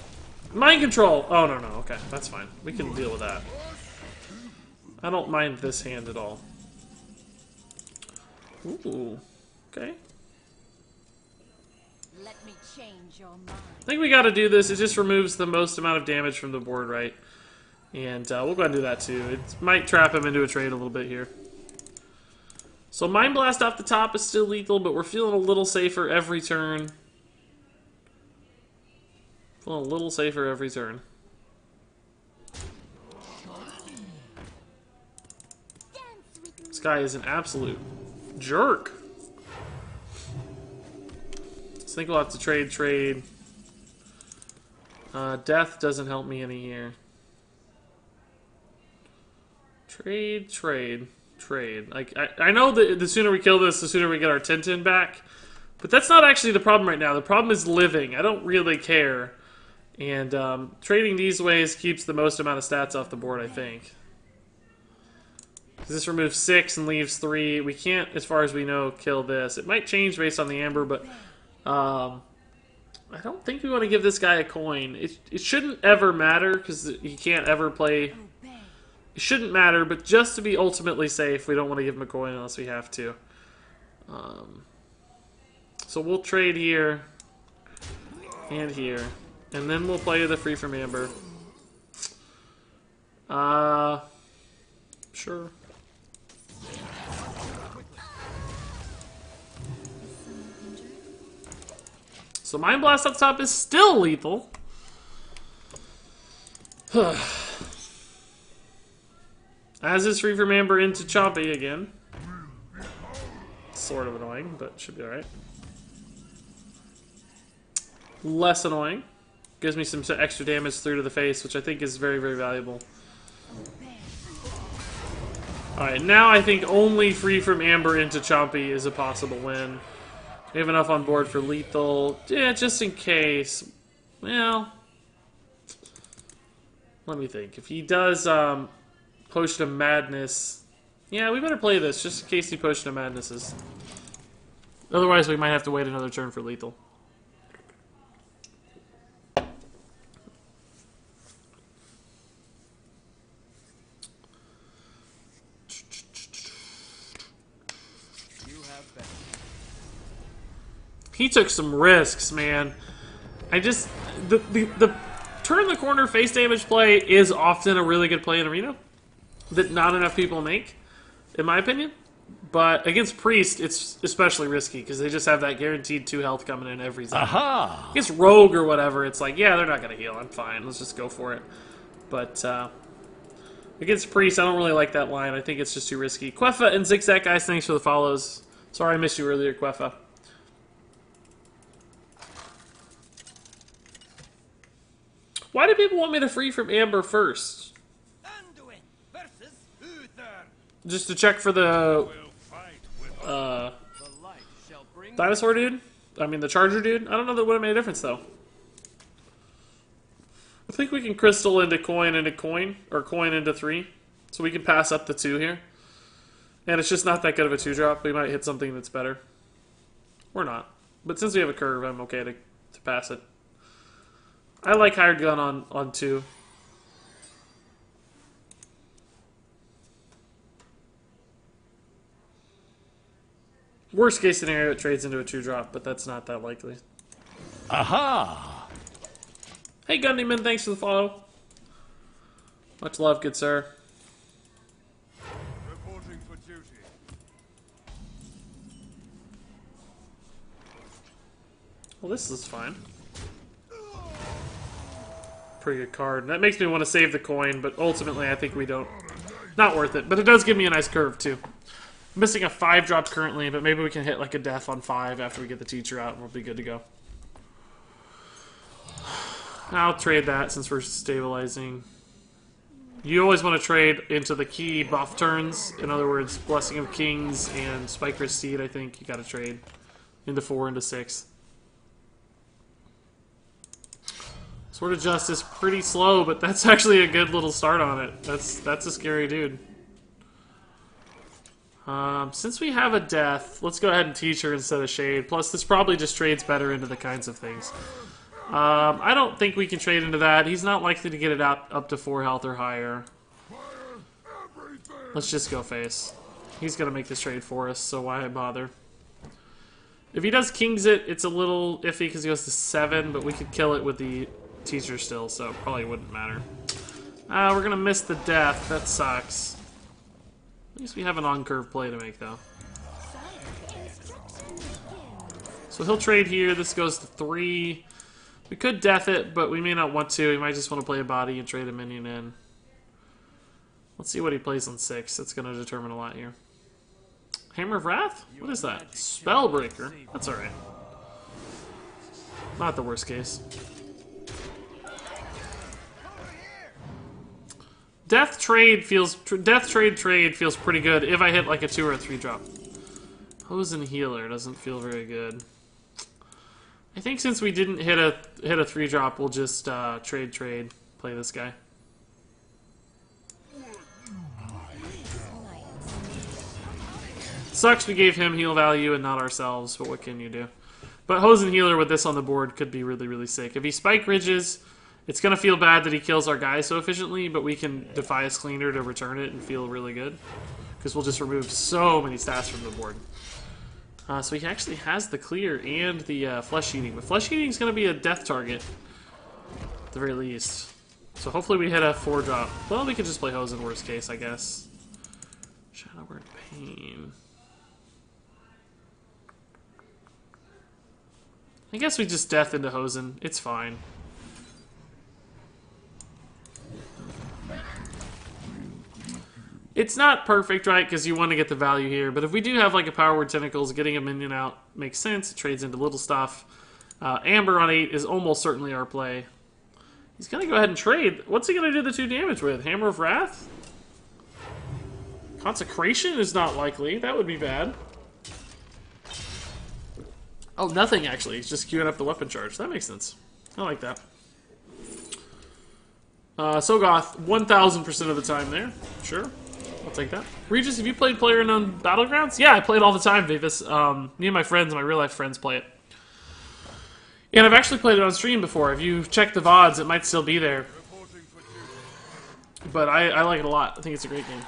Mind control! Oh, no. Okay, that's fine. We can deal with that. I don't mind this hand at all. Ooh. Okay. Let me change your mind. I think we gotta do this. It just removes the most amount of damage from the board, right? And we'll go ahead and do that too. It might trap him into a trade a little bit here. So Mind Blast off the top is still lethal, but we're feeling a little safer every turn. Feeling a little safer every turn. This guy is an absolute jerk. I think we'll have to trade. Death doesn't help me any here. Trade. Like, I know that the sooner we kill this, the sooner we get our Tintin back. But that's not actually the problem right now. The problem is living. I don't really care. And trading these ways keeps the most amount of stats off the board, I think. This removes 6 and leaves 3. We can't, as far as we know, kill this. It might change based on the amber, but I don't think we want to give this guy a coin. It shouldn't ever matter, because he can't ever play. It shouldn't matter, but just to be ultimately safe, we don't want to give him a coin unless we have to. So we'll trade here and here. And then we'll play the free from amber. Sure. So Mind Blast up top is still lethal. As is free from amber into Chompy again. Sort of annoying, but should be alright. Less annoying. Gives me some extra damage through to the face, which I think is very, very valuable. Alright, now I think only free from amber into Chompy is a possible win. We have enough on board for lethal. Yeah, just in case. Well, let me think. If he does Potion of Madness, yeah, we better play this just in case he Potion of Madnesses. Otherwise, we might have to wait another turn for lethal. He took some risks, man. The turn the corner face damage play is often a really good play in Arena that not enough people make, in my opinion. But against Priest, it's especially risky because they just have that guaranteed 2 health coming in every time. Aha! Against Rogue or whatever, it's like, yeah, they're not going to heal. I'm fine. Let's just go for it. But against Priest, I don't really like that line. I think it's just too risky. Queffa and Zigzag, guys, thanks for the follows. Sorry I missed you earlier, Queffa. Why do people want me to free from Amber first? Just to check for the dinosaur dude? I mean the charger dude? I don't know that would have made a difference though. I think we can crystal into coin, or coin into 3. So we can pass up the 2 here. And it's just not that good of a 2-drop. We might hit something that's better. Or not. But since we have a curve, I'm okay to pass it. I like Hired Gun on 2. Worst case scenario, it trades into a 2-drop, but that's not that likely. Aha! Hey Gundyman, thanks for the follow. Much love, good sir. Reporting for duty. Well, this is fine. Pretty good card. That makes me want to save the coin, but ultimately I think we don't. Not worth it, but it does give me a nice curve too. I'm missing a 5-drop currently, but maybe we can hit like a death on 5 after we get the teacher out and we'll be good to go. I'll trade that since we're stabilizing. You always want to trade into the key buff turns. In other words, Blessing of Kings and Spiker's Seed, I think you gotta trade. Into 4, into 6. Sword of Justice, pretty slow, but that's actually a good little start on it. That's a scary dude. Since we have a death, let's go ahead and teach her instead of Shade. Plus, this probably just trades better into the kinds of things. I don't think we can trade into that. He's not likely to get it up to 4 health or higher. Let's just go face. He's going to make this trade for us, so why bother? If he does Kings it, it's a little iffy because he goes to 7, but we could kill it with the teacher still, so it probably wouldn't matter. We're going to miss the death. That sucks. At least we have an on-curve play to make, though. So he'll trade here. This goes to 3. We could death it, but we may not want to. We might just want to play a body and trade a minion in. Let's see what he plays on 6. That's going to determine a lot here. Hammer of Wrath? What is that? Spellbreaker? That's alright. Not the worst case. Death trade feels pretty good if I hit like a 2 or a 3 drop. Hose and Healer doesn't feel very good. I think since we didn't hit a 3 drop, we'll just trade, play this guy. Sucks we gave him heal value and not ourselves, but what can you do? But Hose and Healer with this on the board could be really, really sick. If he Spike Ridges, it's going to feel bad that he kills our guy so efficiently, but we can Defias Cleaner to return it and feel really good. Because we'll just remove so many stats from the board. So he actually has the clear and the Flesh Eating. But Flesh Eating is going to be a death target, at the very least. So hopefully we hit a 4 drop. Well, we could just play Hose in worst case, I guess. Shadow Word Pain. I guess we just death into Hosen. It's fine. It's not perfect, right? Because you want to get the value here. But if we do have like a Power Word Tentacles, getting a minion out makes sense. It trades into little stuff. Amber on 8 is almost certainly our play. He's going to go ahead and trade. What's he going to do the 2 damage with? Hammer of Wrath? Consecration is not likely. That would be bad. Oh, nothing actually. He's just queuing up the weapon charge. That makes sense. I like that. Sogoth, 1000% of the time there. Sure. I'll take that. Regis, have you played PlayerUnknown Battlegrounds? Yeah, I play it all the time, Vivis. Me and my friends, my real-life friends, play it. And I've actually played it on stream before. If you check the VODs, it might still be there. But I like it a lot. I think it's a great game.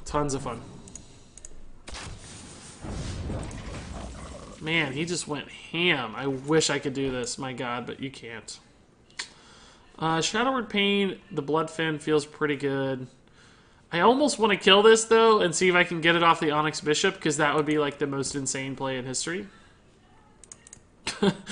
Tons of fun. Man, he just went ham. I wish I could do this, my god, but you can't. Shadow Word Pain, the Bloodfin feels pretty good. I almost want to kill this, though, and see if I can get it off the Onyx Bishop, because that would be, like, the most insane play in history. But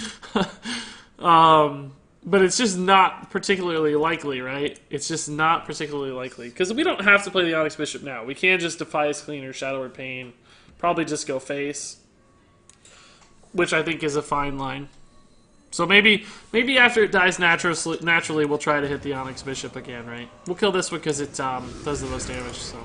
it's just not particularly likely, right? It's just not particularly likely. Because we don't have to play the Onyx Bishop now. We can just Defias Cleaner, Shadow Word Pain, probably just go face. Which I think is a fine line. So maybe after it dies naturally, we'll try to hit the Onyx Bishop again, right? We'll kill this one because it does the most damage, so.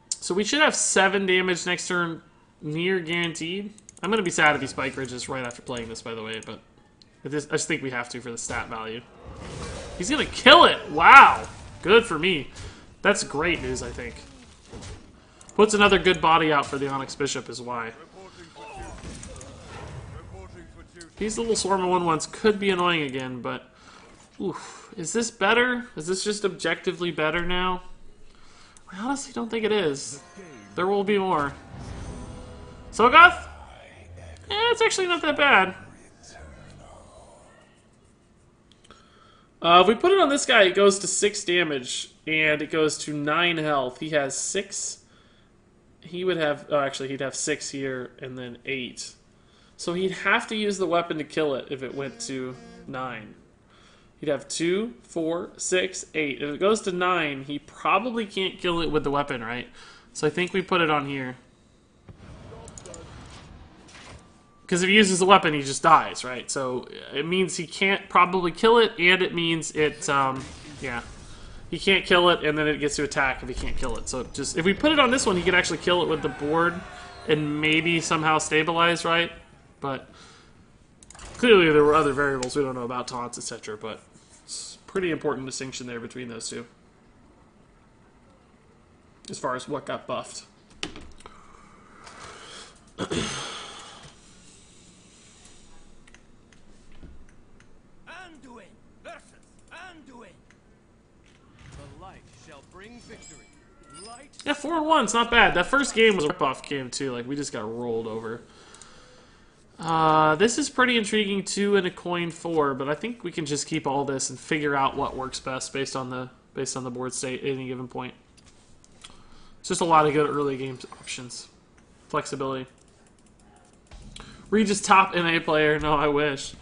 So we should have 7 damage next turn, near guaranteed. I'm going to be sad if he Spike Ridges right after playing this, by the way, but I just think we have to for the stat value. He's going to kill it! Wow! Good for me. That's great news, I think. Puts another good body out for the Onyx Bishop is why. These little Swarm of 1/1s could be annoying again, but... Oof. Is this better? Is this just objectively better now? I honestly don't think it is. There will be more. Sogoth? It's actually not that bad. If we put it on this guy, it goes to 6 damage, and it goes to 9 health. He has 6... He would have... Oh, actually, he'd have 6 here, and then 8. So he'd have to use the weapon to kill it if it went to 9. He'd have 2, 4, 6, 8. If it goes to 9, he probably can't kill it with the weapon, right? So I think we put it on here. Because if he uses the weapon, he just dies, right? So it means he can't probably kill it, and it means it... yeah. He can't kill it, and then it gets to attack if he can't kill it. So just if we put it on this one, he could actually kill it with the board and maybe somehow stabilize, right? But clearly there were other variables we don't know about, taunts, etc. But it's a pretty important distinction there between those two. As far as what got buffed. Yeah, 4-1, it's not bad. That first game was a rip-off game, too. Like, we just got rolled over. This is pretty intriguing, 2 and a coin 4, but I think we can just keep all this and figure out what works best based on the board state at any given point. It's just a lot of good early game options. Flexibility. Regis top NA player. No, I wish.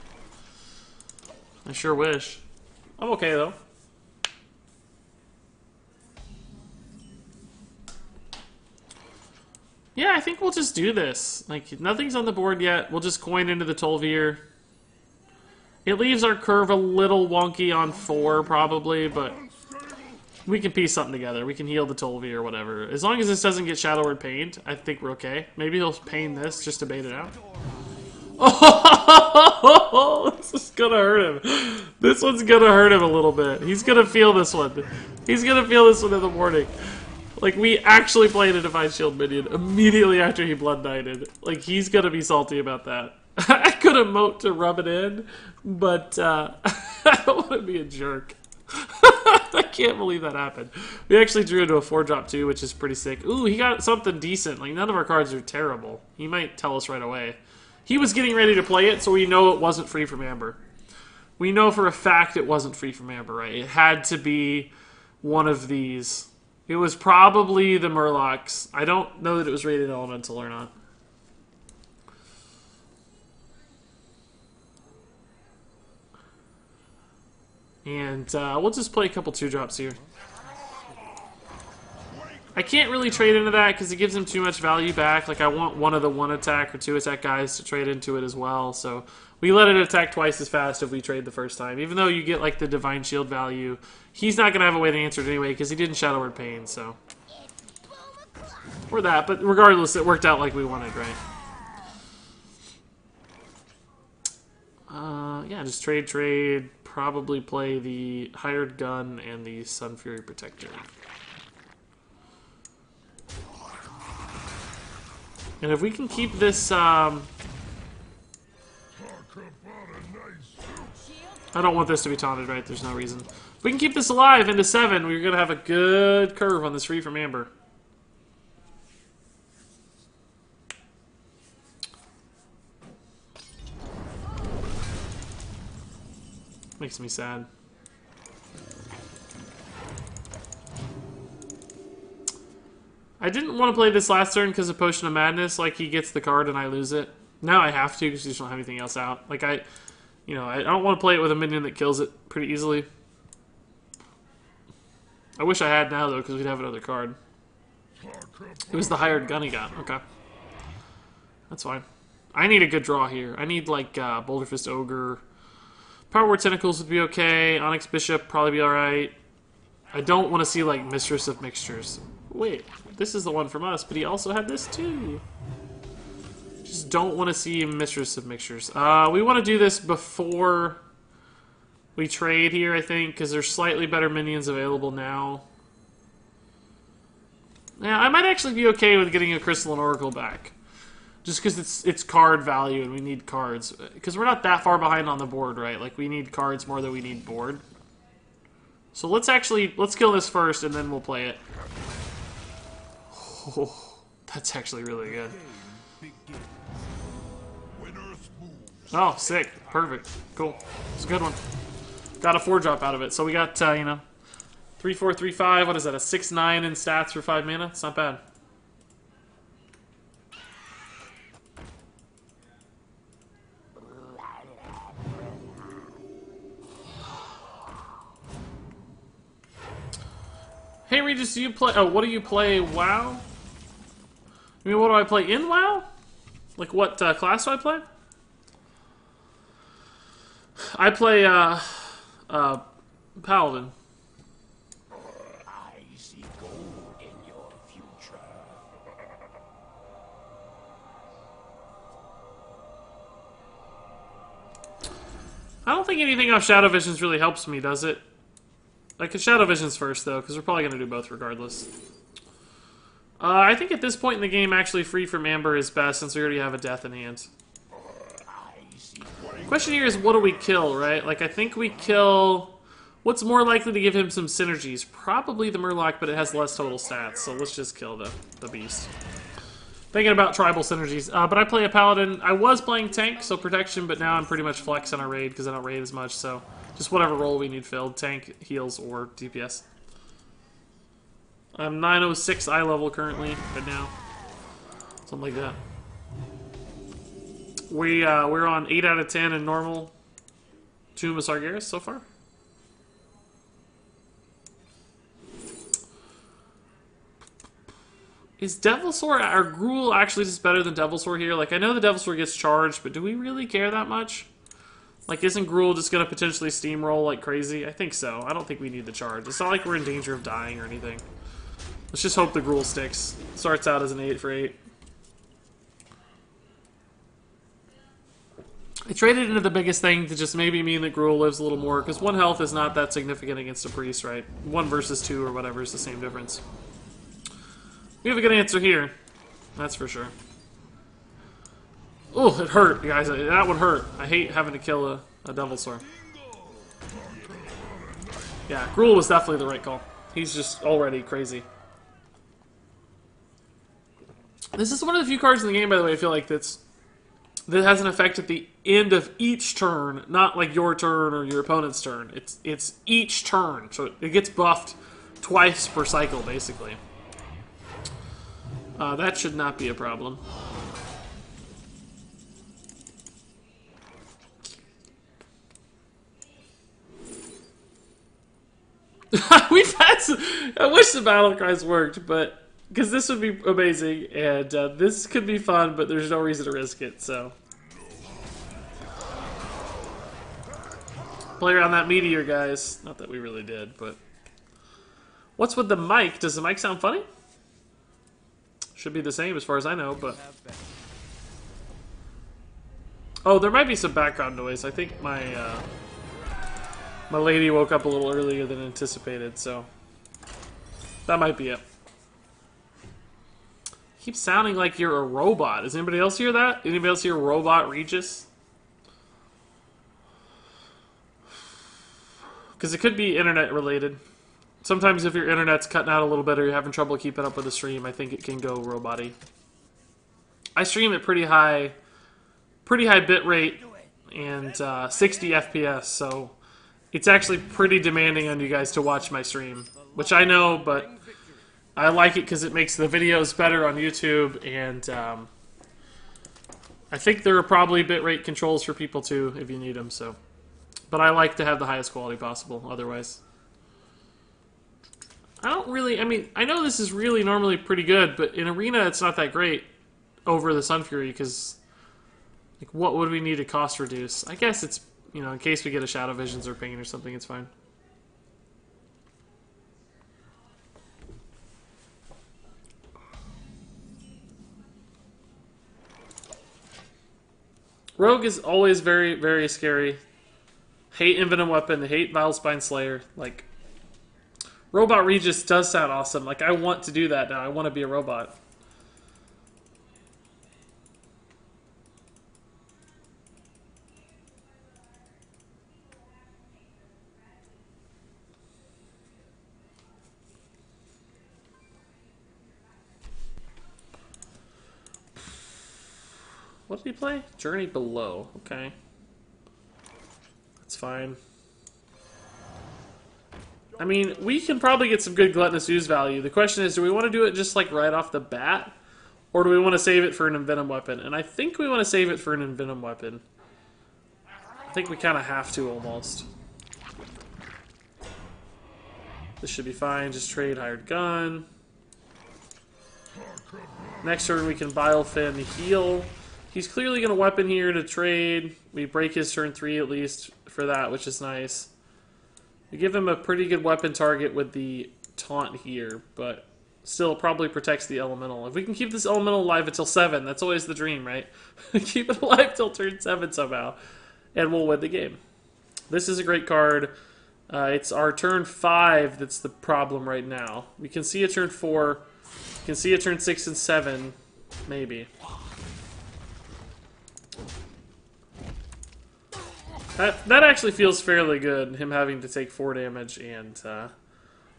I sure wish. I'm okay though. Yeah, I think we'll just do this. Like, nothing's on the board yet. We'll just coin into the Tol'vir. It leaves our curve a little wonky on 4, probably, but we can piece something together. We can heal the Tol'vir or whatever. As long as this doesn't get Shadow Word pained, I think we're okay. Maybe he'll pain this just to bait it out. Oh, this is gonna hurt him. This one's gonna hurt him a little bit. He's gonna feel this one. He's gonna feel this one in the morning. Like, we actually played a Divine Shield minion immediately after he Blood Knighted. Like, he's gonna be salty about that. I could emote to rub it in, but I don't want to be a jerk. I can't believe that happened. We actually drew into a 4-drop too, which is pretty sick. Ooh, he got something decent. Like, none of our cards are terrible. He might tell us right away. He was getting ready to play it, so we know it wasn't free from Amber. We know for a fact it wasn't free from Amber, right? It had to be one of these. It was probably the Murlocs. I don't know that it was rated elemental or not. And we'll just play a couple 2-drops here. I can't really trade into that because it gives him too much value back. Like, I want one of the 1-attack or 2-attack guys to trade into it as well. So we let it attack twice as fast if we trade the first time. Even though you get, like, the Divine Shield value, he's not going to have a way to answer it anyway because he didn't Shadow Word Pain, so. Or that, but regardless, it worked out like we wanted, right? Yeah, just trade. Probably play the Hired Gun and the Sun Fury Protector. And if we can keep this, I don't want this to be taunted, right? There's no reason. If we can keep this alive into 7, we're going to have a good curve on this free from Amber. Makes me sad. I didn't want to play this last turn because of Potion of Madness. Like, he gets the card and I lose it. Now I have to because you just don't have anything else out. Like, I don't want to play it with a minion that kills it pretty easily. I wish I had now, though, because we'd have another card. It was the Hired Gun he got. Okay. That's fine. I need a good draw here. I need, like, Boulder Fist Ogre. Power Word Tentacles would be okay. Onyx Bishop probably be alright. I don't want to see, like, Mistress of Mixtures. Wait, this is the one from us, but he also had this too. Just don't want to see Mistress of Mixtures. We want to do this before we trade here, I think, because there's slightly better minions available now. Yeah, I might actually be okay with getting a Crystal and Oracle back. Just because it's card value and we need cards. Because we're not that far behind on the board, right? Like, we need cards more than we need board. So let's kill this first and then we'll play it. Oh, that's actually really good. Oh, sick. Perfect. Cool. It's a good one. Got a 4-drop out of it. So we got, 3-4, 3-5. What is that? A 6-9 in stats for 5 mana? It's not bad. Hey Regis, do you play? Oh, what do you play? WoW? I mean, what do I play in WoW? Like, what class do I play? I play Paladin. I see gold in your future. I don't think anything off Shadow Visions really helps me, does it? Like, Shadow Visions first, though, because we're probably going to do both regardless. I think at this point in the game, actually, free from Amber is best, since we already have a death in hand. Question here is, what do we kill, right? Like, I think we kill... What's more likely to give him some synergies? Probably the Murloc, but it has less total stats, so let's just kill the beast. Thinking about tribal synergies. But I play a Paladin. I was playing tank, so protection, but now I'm pretty much flex on a raid, because I don't raid as much, so... Just whatever role we need filled. Tank, heals, or DPS. I'm 906 eye level currently, right now. Something like that. We're on 8 out of 10 in normal Tomb of Sargeras so far. Is Devilsaur or Gruul actually just better than Devilsaur here? Like, I know the Devilsaur gets charged, but do we really care that much? Like, isn't Gruul just going to potentially steamroll like crazy? I think so. I don't think we need the charge. It's not like we're in danger of dying or anything. Let's just hope the Gruul sticks. Starts out as an 8 for 8. I traded into the biggest thing to just maybe mean that Gruul lives a little more, because 1 health is not that significant against a priest, right? 1 versus 2 or whatever is the same difference. We have a good answer here. That's for sure. Oh, it hurt, guys. That one hurt. I hate having to kill a Devilsaur. Yeah, Gruul was definitely the right call. He's just already crazy. This is one of the few cards in the game, by the way, I feel like that has an effect at the end of each turn, not like your turn or your opponent's turn. It's each turn, so it gets buffed twice per cycle, basically. That should not be a problem. We've had some, I wish the battle cries worked, but because this would be amazing, and this could be fun, but there's no reason to risk it, so. Play around that meteor, guys. Not that we really did, but. What's with the mic? Does the mic sound funny? Should be the same as far as I know, but... Oh, there might be some background noise. I think my my lady woke up a little earlier than anticipated, so... That might be it. Keeps sounding like you're a robot. Does anybody else hear that? Anybody else hear Robot Regis? Because it could be internet related. Sometimes if your internet's cutting out a little bit or you're having trouble keeping up with the stream, I think it can go robot-y. I stream at pretty high bit rate and 60 FPS, so it's actually pretty demanding on you guys to watch my stream. Which I know, but I like it because it makes the videos better on YouTube, and I think there are probably bitrate controls for people too if you need them, so. But I like to have the highest quality possible, otherwise. I don't really, I mean, I know this is really normally pretty good, but in Arena it's not that great over the Sun Fury, because, like, what would we need to cost reduce? I guess it's, you know, in case we get a Shadow Visions or Pain or something, it's fine. Rogue is always very, very scary. Hate Infinite Weapon, hate Vilespine Slayer, like... Robot Regis does sound awesome. Like, I want to do that now. I want to be a robot. What did he play? Journey Below. Okay. That's fine. I mean, we can probably get some good Gluttonous Ooze value. The question is, do we want to do it just like right off the bat? Or do we want to save it for an Envenom Weapon? And I think we want to save it for an Envenom Weapon. I think we kind of have to, almost. This should be fine. Just trade Hired Gun. Next turn we can Bilefin heal. He's clearly going to Weapon here to trade. We break his turn 3 at least for that, which is nice. We give him a pretty good weapon target with the taunt here, but still probably protects the elemental. If we can keep this elemental alive until 7, that's always the dream, right? Keep it alive till turn 7 somehow, and we'll win the game. This is a great card. It's our turn 5 that's the problem right now. We can see a turn 4. We can see a turn 6 and 7, maybe. That actually feels fairly good, him having to take 4 damage and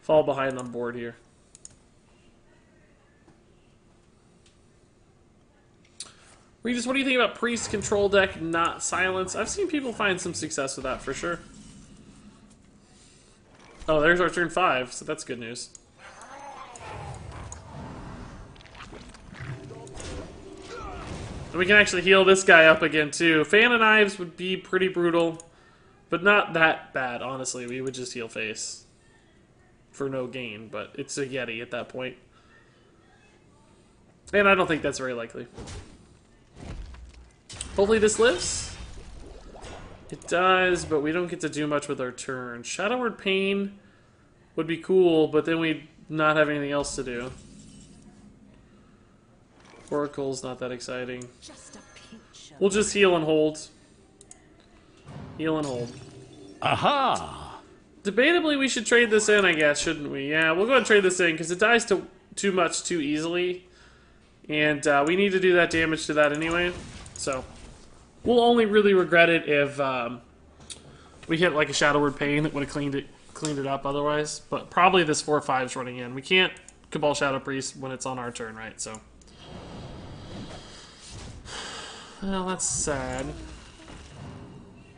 fall behind on board here. Regis, what do you think about Priest control deck, not Silence? I've seen people find some success with that, for sure. Oh, there's our turn 5, so that's good news. And we can actually heal this guy up again, too. Fan of Knives would be pretty brutal, but not that bad, honestly. We would just heal face for no gain, but it's a Yeti at that point. And I don't think that's very likely. Hopefully this lives. It does, but we don't get to do much with our turn. Shadow Word Pain would be cool, but then we'd not have anything else to do. Oracle's not that exciting. Just a pinch of We'll just heal and hold. Heal and hold. Aha! Debatably, we should trade this in, I guess, shouldn't we? Yeah, we'll go ahead and trade this in, because it dies to too much too easily. And we need to do that damage to that anyway. So, we'll only really regret it if we hit like a Shadow Word Pain that would have cleaned it up otherwise. But probably this 4/5 is running in. We can't Cabal Shadow Priest when it's on our turn, right? So, well, that's sad.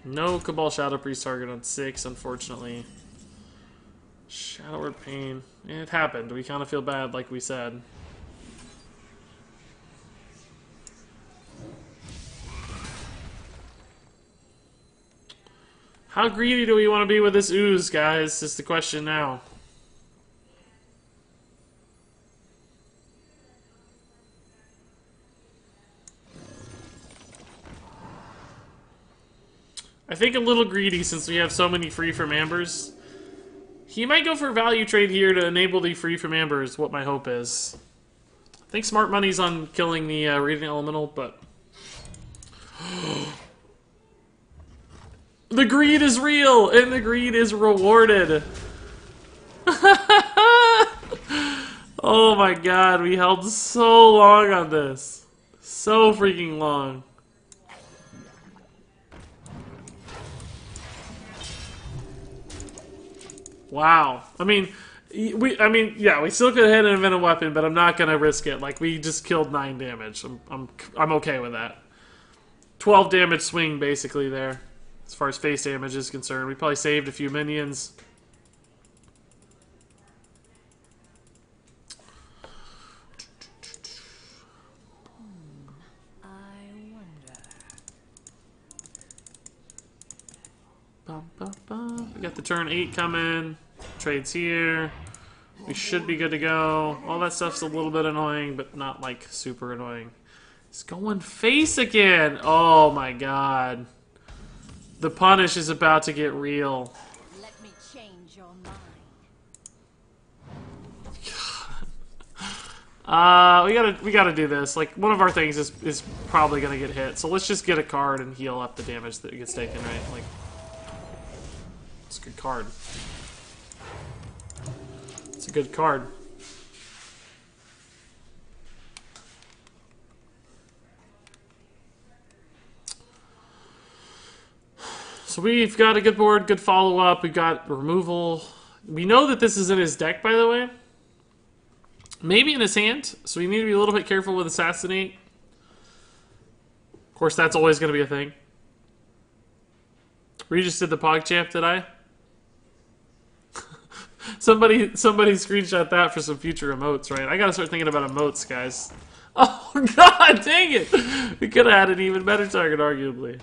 No Cabal Shadow Priest target on 6, unfortunately. Shadow Word Pain. It happened. We kind of feel bad, like we said. How greedy do we want to be with this ooze, guys? Is the question now. I think a little greedy since we have so many free from Ambers. He might go for a value trade here to enable the free from Amber is what my hope is. I think smart money's on killing the Radiant Elemental, but... The greed is real, and the greed is rewarded. Oh my god, we held so long on this. So freaking long. Wow. I mean, yeah, we still could have hit an invented weapon, but I'm not gonna risk it. Like, we just killed 9 damage. I'm okay with that. 12 damage swing basically there, as far as face damage is concerned. We probably saved a few minions. I wonder. Bum, bum, bum. We got the turn 8 coming. Trades here. We should be good to go. All that stuff's a little bit annoying, but not like super annoying. It's going face again. Oh my god. The punish is about to get real. Let me change your mind. We gotta do this. Like, one of our things is probably gonna get hit. So let's just get a card and heal up the damage that gets taken, right? Like, it's a good card. It's a good card. So we've got a good board, good follow-up. We've got removal. We know that this is in his deck, by the way. Maybe in his hand, so we need to be a little bit careful with Assassinate. Of course, that's always going to be a thing. We just did the PogChamp, did I? Somebody screenshot that for some future emotes, right? I gotta start thinking about emotes, guys. Oh, god dang it! We could have had an even better target, arguably.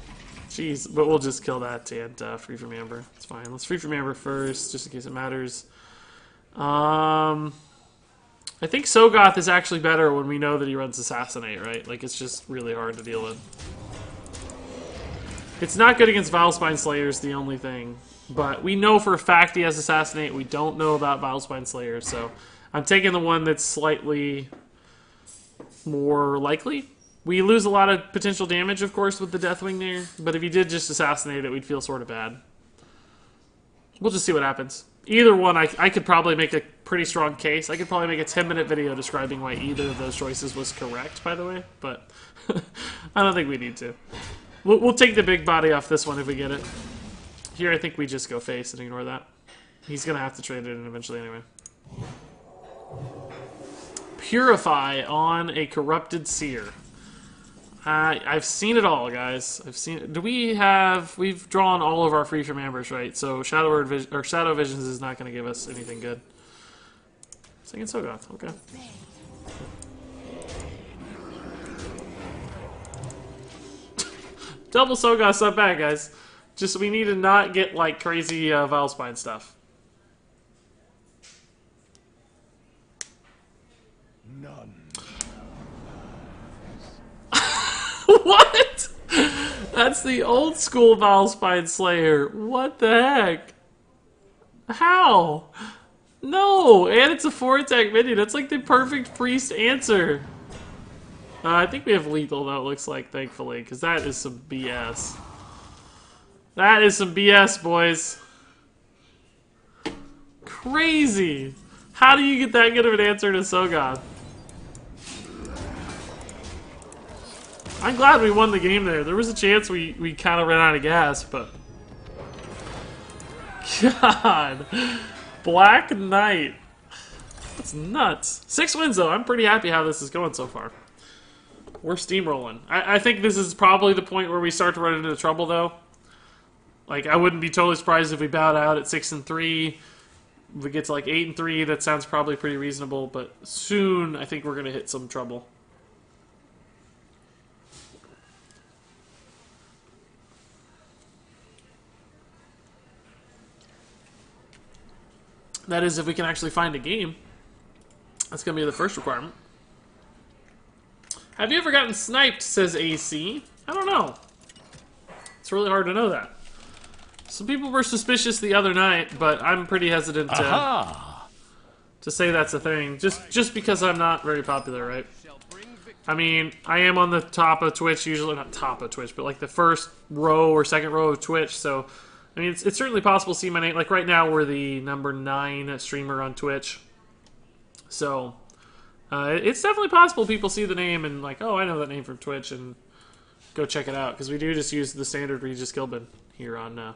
Jeez, but we'll just kill that and free from Amber. It's fine. Let's free from Amber first, just in case it matters. I think Sogoth is actually better when we know that he runs Assassinate, right? Like, it's just really hard to deal with. It's not good against Vilespine Slayer is the only thing. But we know for a fact he has Assassinate. We don't know about Vilespine Slayer, so I'm taking the one that's slightly more likely. We lose a lot of potential damage, of course, with the Deathwing there. But if he did just Assassinate it, we'd feel sort of bad. We'll just see what happens. Either one, I could probably make a pretty strong case. I could probably make a 10-minute video describing why either of those choices was correct, by the way. But I don't think we need to. We'll take the big body off this one if we get it. Here, I think we just go face and ignore that. He's going to have to trade it in eventually anyway. Purify on a Corrupted Seer. I've seen it all, guys. I've seen it. We've drawn all of our free from Ambers, right? So Shadow Visions is not going to give us anything good. Second Sogoth, okay. Double Soghos not bad, guys. Just we need to not get like crazy Vilespine stuff. None. What? That's the old school Vilespine Slayer. What the heck? How? No, and it's a 4-attack minion. That's like the perfect priest answer. I think we have lethal, though, it looks like, thankfully, because that is some BS. That is some BS, boys. Crazy. How do you get that good of an answer to Soghos? I'm glad we won the game there. There was a chance we kind of ran out of gas, but... God. Black Knight. That's nuts. 6 wins, though. I'm pretty happy how this is going so far. We're steamrolling. I think this is probably the point where we start to run into trouble, though. Like, I wouldn't be totally surprised if we bowed out at 6-3. If we get to like 8-3, that sounds probably pretty reasonable. But soon, I think we're going to hit some trouble. That is, if we can actually find a game. That's going to be the first requirement. Have you ever gotten sniped, says AC? I don't know. It's really hard to know that. Some people were suspicious the other night, but I'm pretty hesitant to say that's a thing. Just because I'm not very popular, right? I mean, I am on the top of Twitch, usually not top of Twitch, but like the first row or second row of Twitch, so... I mean, it's certainly possible to see my name. Like, right now, we're the number 9 streamer on Twitch. So, it's definitely possible people see the name and, like, oh, I know that name from Twitch, and go check it out. Because we do just use the standard Regis Gilbin here on...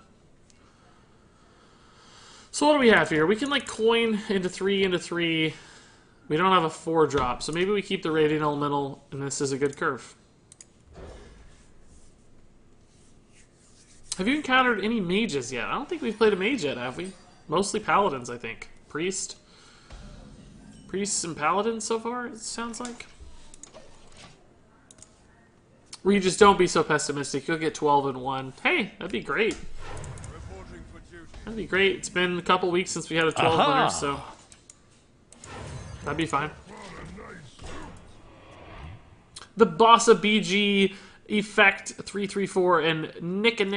So what do we have here? We can, like, coin into 3. We don't have a 4-drop, so maybe we keep the Radiant Elemental, and this is a good curve. Have you encountered any mages yet? I don't think we've played a mage yet, have we? Mostly paladins, I think. Priests and paladins so far, it sounds like. Regis, don't be so pessimistic. You'll get 12-1. Hey, that'd be great. That'd be great. It's been a couple weeks since we had a 12 winner, so... That'd be fine. The Bossa BG... Effect 334 and Nick and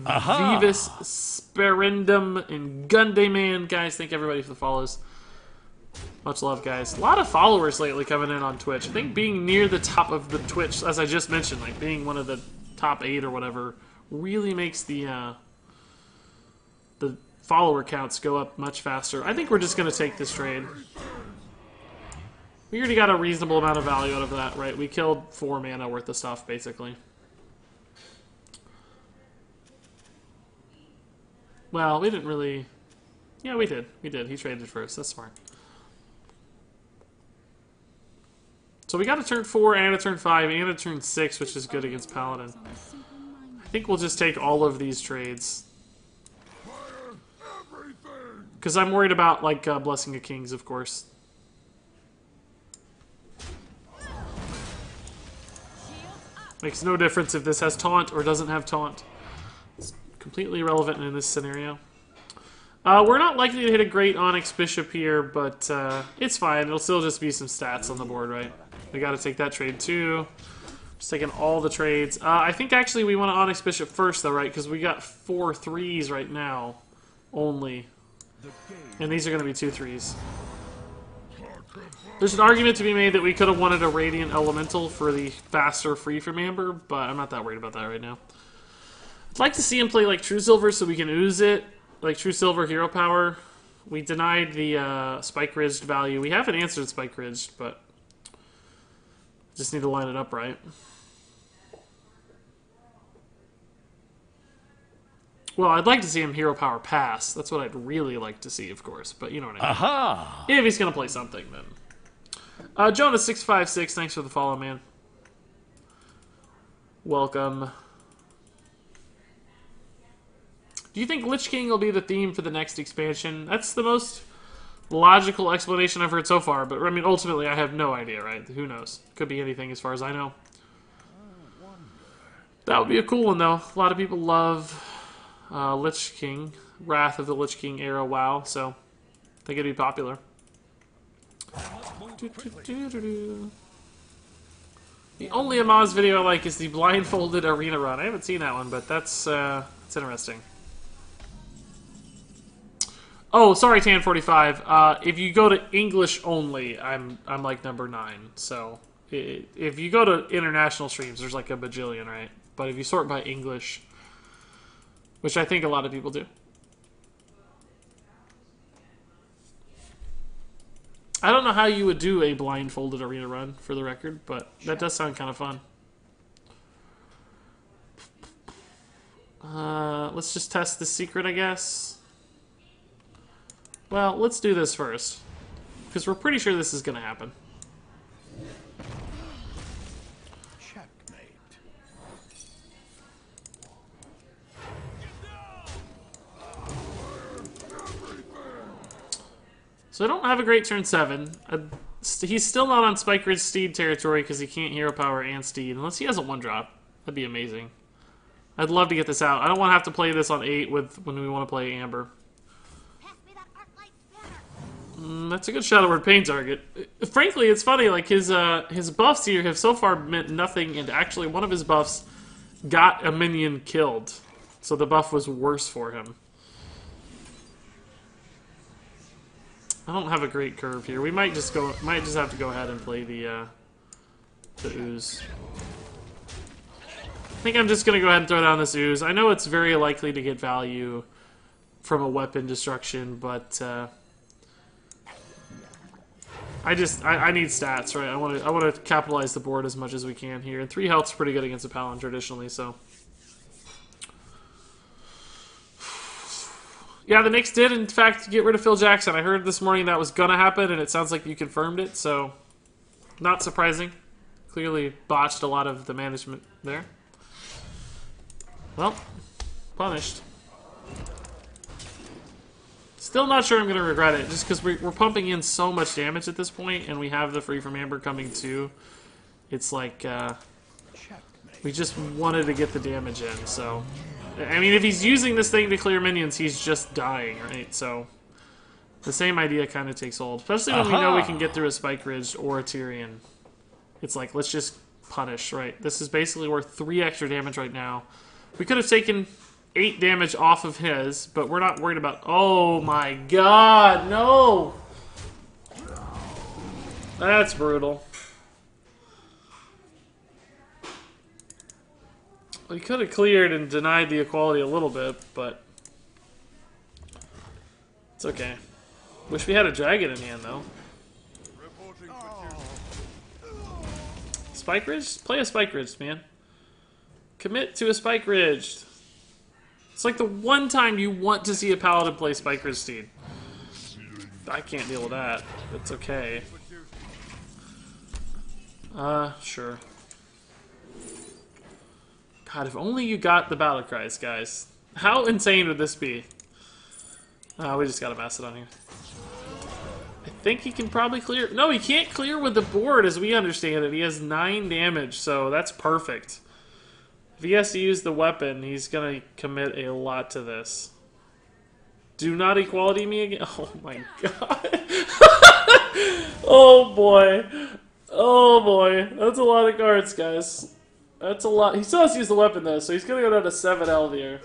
Vivus Sperendum and Gundayman. Guys, thank everybody for the follows. Much love, guys. A lot of followers lately coming in on Twitch. I think being near the top of the Twitch, as I just mentioned, like being one of the top 8 or whatever, really makes the follower counts go up much faster. I think we're just going to take this trade. We already got a reasonable amount of value out of that, right? We killed 4 mana worth of stuff, basically. Well, we didn't really... Yeah, we did. We did. He traded first. That's smart. So we got a turn 4 and a turn 5 and a turn 6, which is good against Paladin. I think we'll just take all of these trades. Because I'm worried about, like, Blessing of Kings, of course. Makes no difference if this has taunt or doesn't have taunt. It's completely irrelevant in this scenario. We're not likely to hit a great Onyx Bishop here, but it's fine. It'll still just be some stats on the board, right? We gotta take that trade too. Just taking all the trades. I think actually we want to Onyx Bishop first though, right? Because we got 4 3s right now. Only. And these are going to be 2 3s. There's an argument to be made that we could have wanted a Radiant Elemental for the faster free from Amber, but I'm not that worried about that right now. I'd like to see him play like True Silver so we can ooze it. Like True Silver Hero Power. We denied the Spike Ridged value. We haven't answered Spike Ridged, but just need to line it up right. Well, I'd like to see him Hero Power pass. That's what I'd really like to see, of course. But you know what I mean. Aha! If he's going to play something, then. Jonas656, thanks for the follow, man. Welcome. Do you think Lich King will be the theme for the next expansion? That's the most logical explanation I've heard so far. But, I mean, ultimately, I have no idea, right? Who knows? Could be anything as far as I know. That would be a cool one, though. A lot of people love Lich King, Wrath of the Lich King era WoW, so I think it'd be popular. The only Amaz video I like is the blindfolded arena run. I haven't seen that one, but that's interesting. Oh, sorry, Tan45. If you go to English only, I'm like number 9. So if you go to international streams, there's like a bajillion, right? But if you sort by English, which I think a lot of people do. I don't know how you would do a blindfolded arena run, for the record, but that does sound kind of fun. Let's just test the secret, I guess. Well, let's do this first, because we're pretty sure this is going to happen. So I don't have a great turn 7. He's still not on Spike Ridge Steed territory because he can't Hero Power and Steed. Unless he has a 1-drop. That'd be amazing. I'd love to get this out. I don't want to have to play this on 8 when we want to play Amber. That's a good Shadow Word Pain target. Frankly, it's funny. Like his buffs here have so far meant nothing, and actually one of his buffs got a minion killed. So the buff was worse for him. I don't have a great curve here. We might just have to go ahead and play the ooze. I think I'm just gonna go ahead and throw down this ooze. I know it's very likely to get value from a weapon destruction, but I need stats, right? I want to capitalize the board as much as we can here. And 3 health's pretty good against a Paladin traditionally, so. Yeah, the Knicks did, in fact, get rid of Phil Jackson. I heard this morning that was going to happen, and it sounds like you confirmed it, so not surprising. Clearly botched a lot of the management there. Well, punished. Still not sure I'm going to regret it, just because we're pumping in so much damage at this point, and we have the Free from Amber coming too. It's like, we just wanted to get the damage in, so. I mean, if he's using this thing to clear minions, he's just dying, right? So, the same idea kind of takes hold. Especially when we know we can get through a Spike Ridge or a Tyrion. It's like, let's just punish, right? This is basically worth 3 extra damage right now. We could have taken 8 damage off of his, but we're not worried about... Oh my god, no! That's brutal. We could have cleared and denied the equality a little bit, but it's okay. Wish we had a dragon in hand, though. Spike Ridge? Play a Spike Ridge, man. Commit to a Spike Ridge. It's like the one time you want to see a Paladin play Spike Ridge Steed. I can't deal with that. It's okay. Sure. God, if only you got the battle cries, guys. How insane would this be? We just got a Macedon here. I think he can probably clear... No, he can't clear with the board as we understand it. He has 9 damage, so that's perfect. If he has to use the weapon, he's going to commit a lot to this. Do not equality me again? Oh my god. Oh boy. Oh boy. That's a lot of cards, guys. That's a lot. He still has to use the weapon, though, so he's going to go down to 7 Elvier.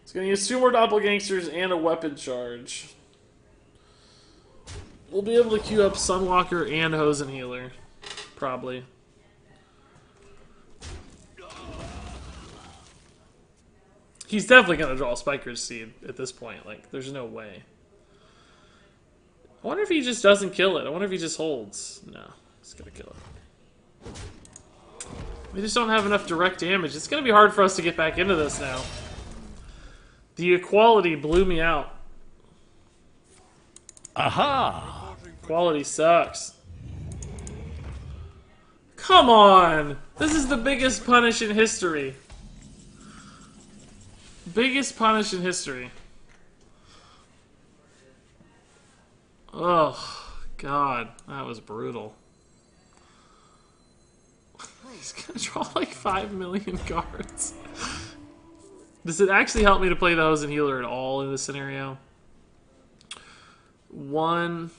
He's going to use 2 more Doppelgangsters and a weapon charge. We'll be able to queue up Sunwalker and Hosen Healer. Probably. He's definitely going to draw a Spike Ridge Seed at this point. Like, there's no way. I wonder if he just doesn't kill it. I wonder if he just holds. No, he's going to kill it. We just don't have enough direct damage. It's going to be hard for us to get back into this now. The equality blew me out. Aha! Quality sucks. Come on! This is the biggest punish in history. Biggest punish in history. Oh, God. That was brutal. He's gonna draw like 5 million cards. Does it actually help me to play the Hosen Healer at all in this scenario? One.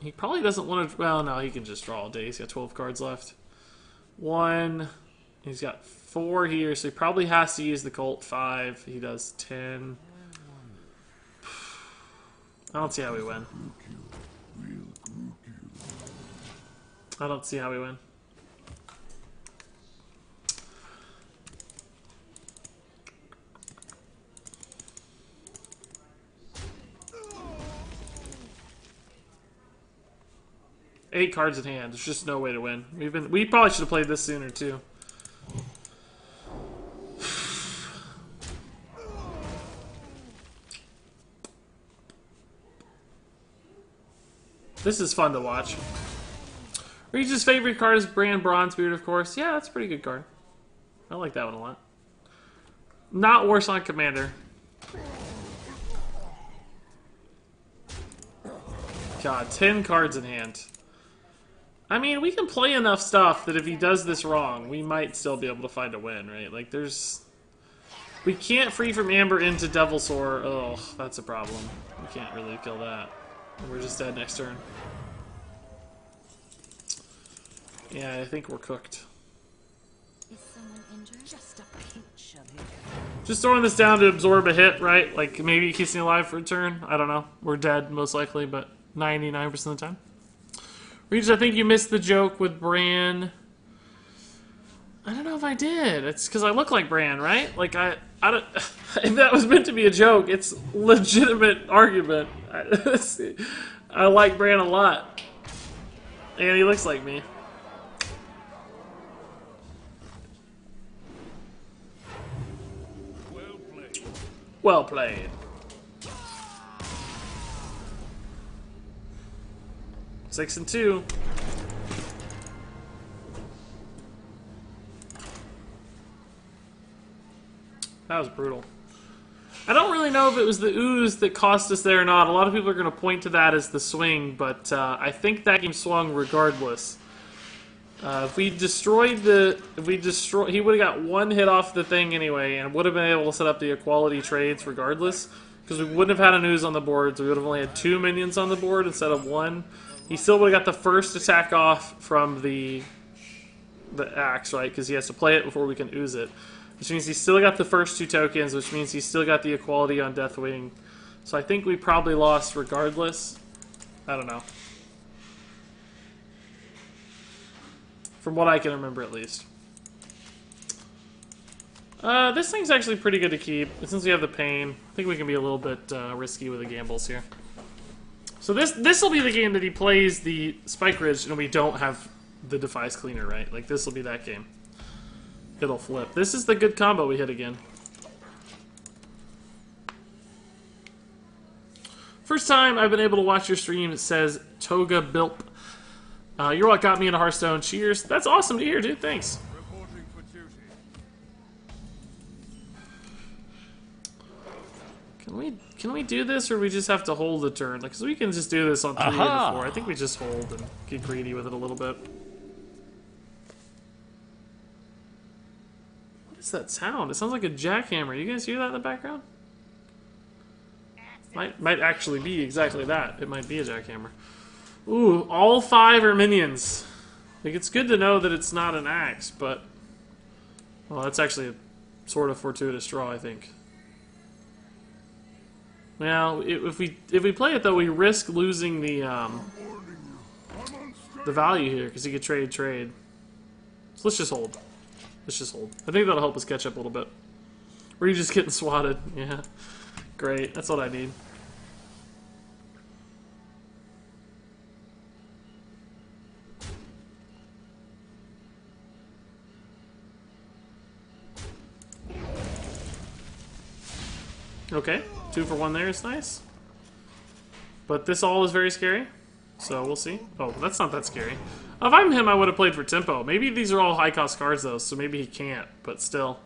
He probably doesn't want to. Well, no, he can just draw all day. He's got 12 cards left. One. He's got 4 here, so he probably has to use the Colt. 5. He does 10. I don't see how we win. I don't see how we win. Eight cards in hand. There's just no way to win. We probably should have played this sooner too. This is fun to watch. Regis' favorite card is Brand Bronzebeard, of course. Yeah, that's a pretty good card. I like that one a lot. Not Warsong Commander. God, 10 cards in hand. I mean, we can play enough stuff that if he does this wrong, we might still be able to find a win, right? Like, there's... We can't free from Amber into Devilsaur. Oh, that's a problem. We can't really kill that. We're just dead next turn. Yeah, I think we're cooked. Is someone injured? Just a pinch of it. Just throwing this down to absorb a hit, right? Like, maybe it keeps me alive for a turn. I don't know. We're dead, most likely, but 99% of the time. Regis, I think you missed the joke with Bran. I don't know if I did. It's because I look like Bran, right? Like, I don't... If that was meant to be a joke, it's legitimate argument. I like Bran a lot. And he looks like me. Well played. 6 and 2. That was brutal. I don't really know if it was the ooze that cost us there or not. A lot of people are going to point to that as the swing, but I think that game swung regardless. If we destroyed the... he would have got 1 hit off the thing anyway, and would have been able to set up the equality trades regardless, because we wouldn't have had an ooze on the board, so we would have only had 2 minions on the board instead of 1. He still would have got the first attack off from the axe, right? Because he has to play it before we can ooze it. Which means he still got the first 2 tokens, which means he still got the equality on Deathwing. So I think we probably lost regardless. I don't know. From what I can remember, at least. This thing's actually pretty good to keep. Since we have the pain, I think we can be a little bit risky with the gambles here. So this will be the game that he plays the Spike Ridge, and we don't have the Defies Cleaner, right? Like, this will be that game. It'll flip. This is the good combo we hit again. First time I've been able to watch your stream, it says Toga Bilp. You're what got me into Hearthstone. Cheers. That's awesome to hear, dude. Thanks. Reporting for duty. Can we do this, or we just have to hold the turn? Like, 'cause we can just do this on 3 or 4. I think we just hold and get greedy with it a little bit. What is that sound? It sounds like a jackhammer. You guys hear that in the background? Might actually be exactly that. It might be a jackhammer. Ooh, all 5 are minions. Like, it's good to know that it's not an axe, but... Well, that's actually a sort of fortuitous draw, I think. Now, if we play it, though, we risk losing the value here, because he could trade. So let's just hold. Let's just hold. I think that'll help us catch up a little bit. Or you just getting swatted. Yeah. Great. That's what I need. Okay. 2 for 1 there is nice. But this all is very scary. So we'll see. Oh, that's not that scary. If I'm him, I would have played for tempo. Maybe these are all high-cost cards, though, so maybe he can't. But still.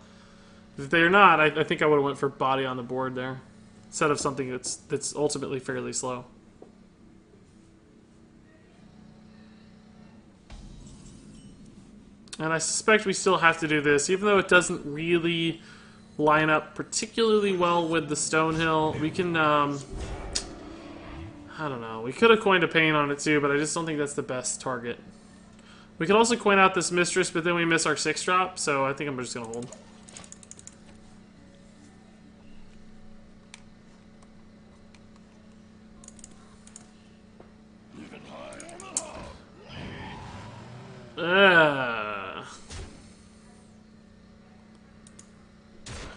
If they're not, I think I would have went for body on the board there. Instead of something that's ultimately fairly slow. And I suspect we still have to do this, even though it doesn't really line up particularly well with the Stonehill. We can, I don't know. We could have coined a pain on it too, but I just don't think that's the best target. We could also coin out this Mistress, but then we miss our 6-drop, so I think I'm just going to hold.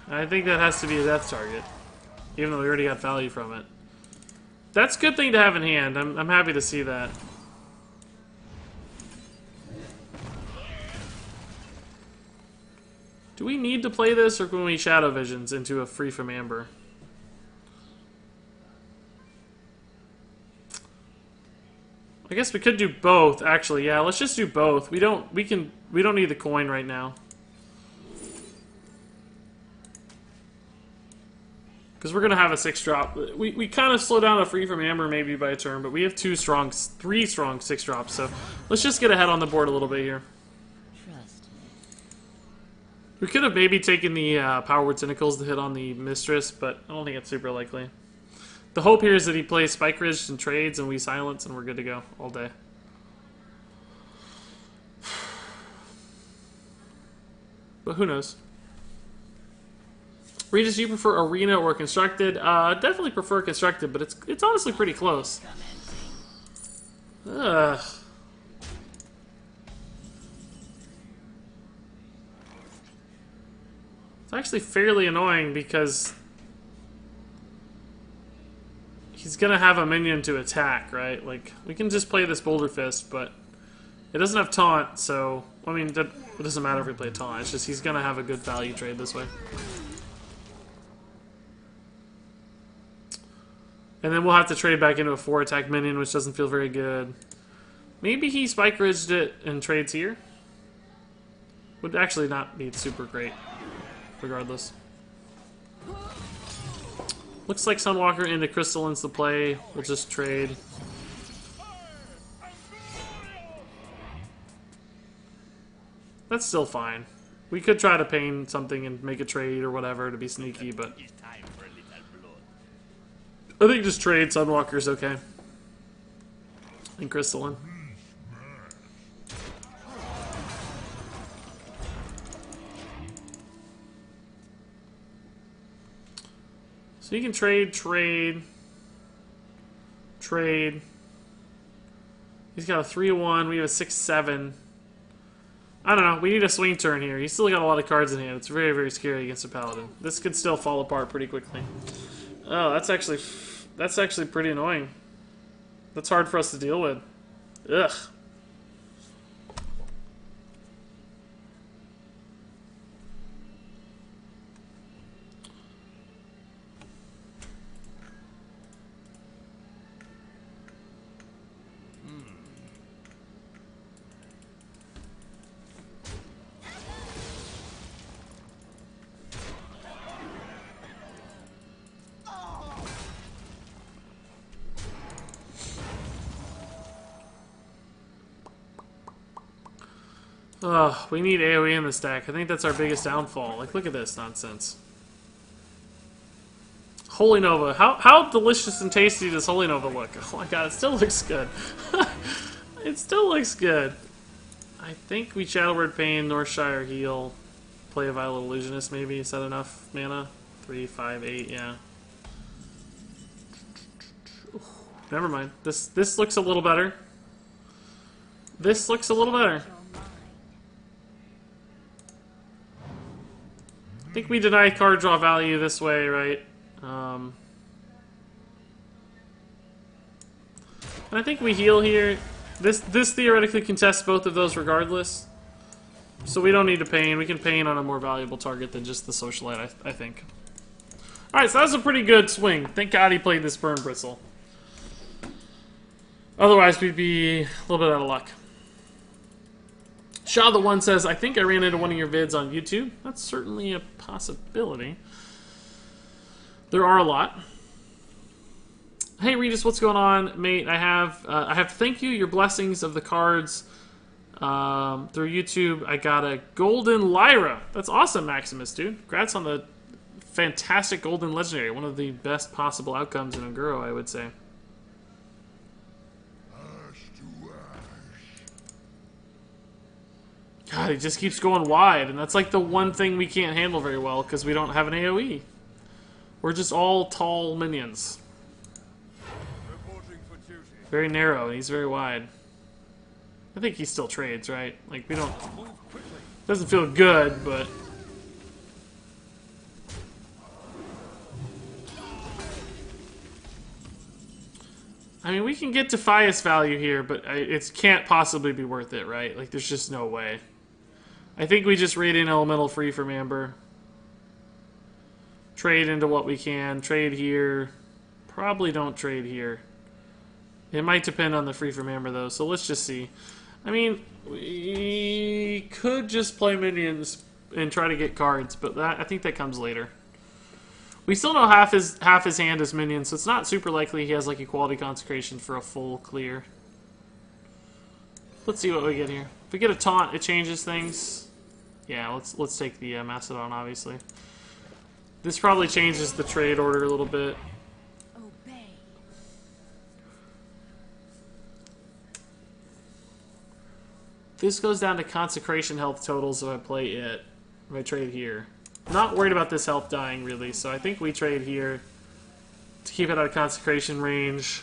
I think that has to be a death target, even though we already got value from it. That's a good thing to have in hand. I'm happy to see that. Do we need to play this, or can we Shadow Visions into a free from Amber? I guess we could do both, actually. Yeah, let's just do both. We don't need the coin right now. Because we're gonna have a 6-drop. We kind of slow down a free from Amber maybe by a turn, but we have 3 strong 6-drops, so let's just get ahead on the board a little bit here. We could have maybe taken the Powerword Tentacles to hit on the Mistress, but I don't think it's super likely. The hope here is that he plays Spike Ridge and trades, and we silence, and we're good to go all day. But who knows? Regis, you prefer Arena or Constructed? Definitely prefer Constructed, but it's honestly pretty close. Ugh. It's actually fairly annoying because he's gonna have a minion to attack, right? Like, we can just play this Boulder Fist, but it doesn't have taunt, so I mean, it doesn't matter if we play taunt. It's just he's gonna have a good value trade this way. And then we'll have to trade back into a 4-attack minion, which doesn't feel very good. Maybe he Spike Ridged it and trades here? Would actually not be super great, regardless. Looks like Sunwalker into Crystallines the play. We'll just trade. That's still fine. We could try to pain something and make a trade or whatever to be sneaky, but I think just trade Sunwalker's okay. And Crystalline. So you can trade. He's got a 3-1, we have a 6-7. I don't know, we need a swing turn here. He's still got a lot of cards in hand. It's very, very scary against a Paladin. This could still fall apart pretty quickly. Oh, that's actually pretty annoying. That's hard for us to deal with. Ugh. Ugh, we need AoE in the stack. I think that's our biggest downfall. Like, look at this nonsense. Holy Nova. How delicious and tasty does Holy Nova look? Oh my god, it still looks good. It still looks good. I think we Shadowword Pain, Northshire Heal, play a Violet Illusionist maybe. Is that enough mana? 3, 5, 8, yeah. Never mind. This looks a little better. This looks a little better. I think we deny card draw value this way, right? And I think we heal here. This theoretically contests both of those regardless. So we don't need to pain. We can pain on a more valuable target than just the Socialite, I think. Alright, so that was a pretty good swing. Thank God he played this Burn Bristle. Otherwise, we'd be a little bit out of luck. Shaw the One says, I think I ran into one of your vids on YouTube. That's certainly a possibility. There are a lot. Hey Regis, what's going on, mate? I have to thank you. Your blessings of the cards Through YouTube, I got a Golden Lyra. That's awesome, Maximus, dude. Congrats on the fantastic Golden Legendary. One of the best possible outcomes in Unguro, I would say. God, he just keeps going wide, and that's like the one thing we can't handle very well because we don't have an AoE. We're just all tall minions. Very narrow, and he's very wide. I think he still trades, right? Like, we don't... Doesn't feel good, but... I mean, we can get Defias value here, but it can't possibly be worth it, right? Like, there's just no way. I think we just raid in Elemental free from Amber. Trade into what we can. Trade here. Probably don't trade here. It might depend on the free from Amber, though, so let's just see. I mean, we could just play minions and try to get cards, but I think that comes later. We still know half his hand is minions, so it's not super likely he has like Equality Consecration for a full clear. Let's see what we get here. If we get a taunt, it changes things. Yeah, let's take the Mastodon, obviously. This probably changes the trade order a little bit. Obey. This goes down to Consecration health totals if I play it. If I trade here. Not worried about this health dying, really, so I think we trade here to keep it out of Consecration range.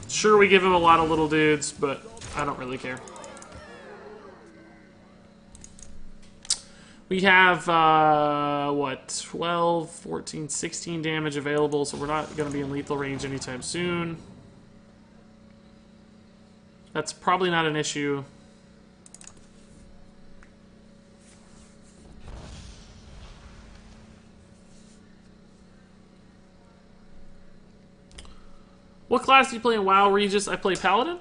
Sure, we give him a lot of little dudes, but I don't really care. We have, what, 12, 14, 16 damage available, so we're not going to be in lethal range anytime soon. That's probably not an issue. What class do you play in WoW, Regis? I play Paladin.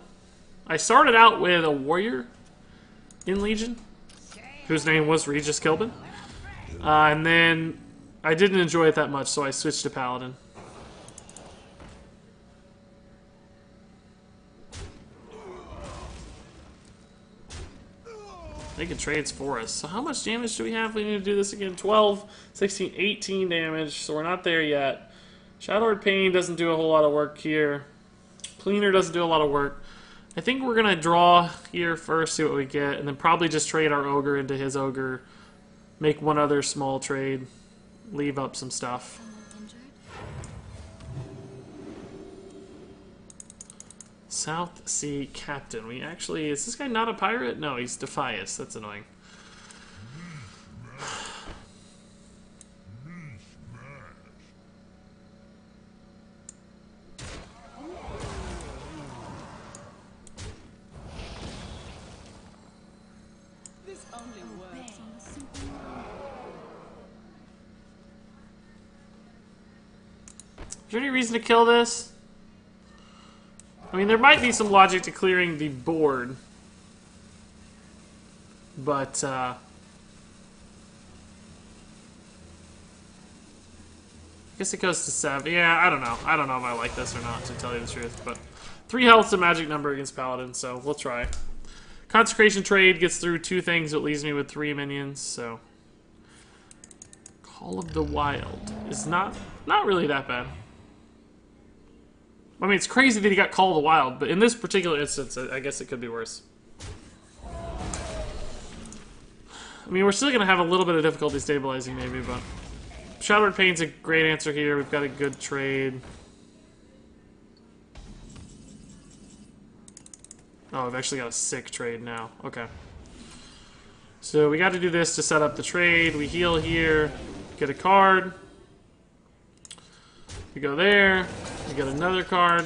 I started out with a warrior in Legion, whose name was Regis Kilbin. And then I didn't enjoy it that much, so I switched to Paladin. They can trades for us. So how much damage do we have? We need to do this again. 12, 16, 18 damage, so we're not there yet. Shadowlord Pain doesn't do a whole lot of work here. Cleaner doesn't do a lot of work. I think we're going to draw here first, see what we get, and then probably just trade our Ogre into his Ogre, make one other small trade, leave up some stuff. South Sea Captain. We actually... Is this guy not a pirate? No, he's Defias. That's annoying. Is there any reason to kill this? I mean, there might be some logic to clearing the board. But, I guess it goes to 7. Yeah, I don't know. I don't know if I like this or not, to tell you the truth. But 3 health's a magic number against Paladin, so we'll try. Consecration trade gets through 2 things, so it leaves me with 3 minions, so... Call of the Wild is not really that bad. I mean, it's crazy that he got Call of the Wild, but in this particular instance, I guess it could be worse. I mean, we're still going to have a little bit of difficulty stabilizing, maybe, but... Shadowlord Pain's a great answer here. We've got a good trade. Oh, we've actually got a sick trade now. Okay. So we got to do this to set up the trade. We heal here, get a card. We go there, we get another card.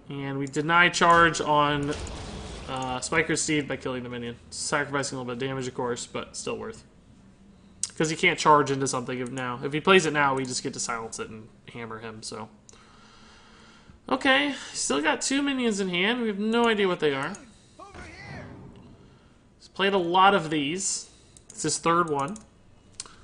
And we deny charge on Spiker's Steed by killing the minion. Sacrificing a little bit of damage, of course, but still worth. Because he can't charge into something now. If he plays it now, we just get to silence it and hammer him, so. Okay, still got 2 minions in hand. We have no idea what they are. He's played a lot of these. It's his 3rd one.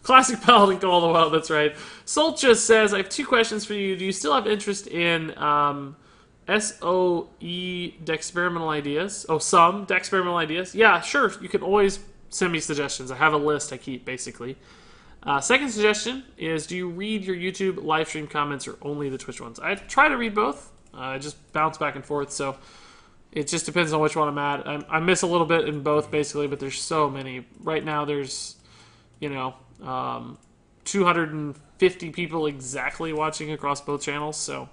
Classic Paladin Call of the Wild, that's right. Solcha says, I have 2 questions for you. Do you still have interest in SOE Dexperimental Ideas? Oh, some Dexperimental Ideas? Yeah, sure. You can always send me suggestions. I have a list I keep, basically. Second suggestion is, do you read your YouTube live stream comments or only the Twitch ones? I try to read both. I just bounce back and forth, so it just depends on which one I'm at. I miss a little bit in both, basically, but there's so many. Right now, there's, 250 people exactly watching across both channels, so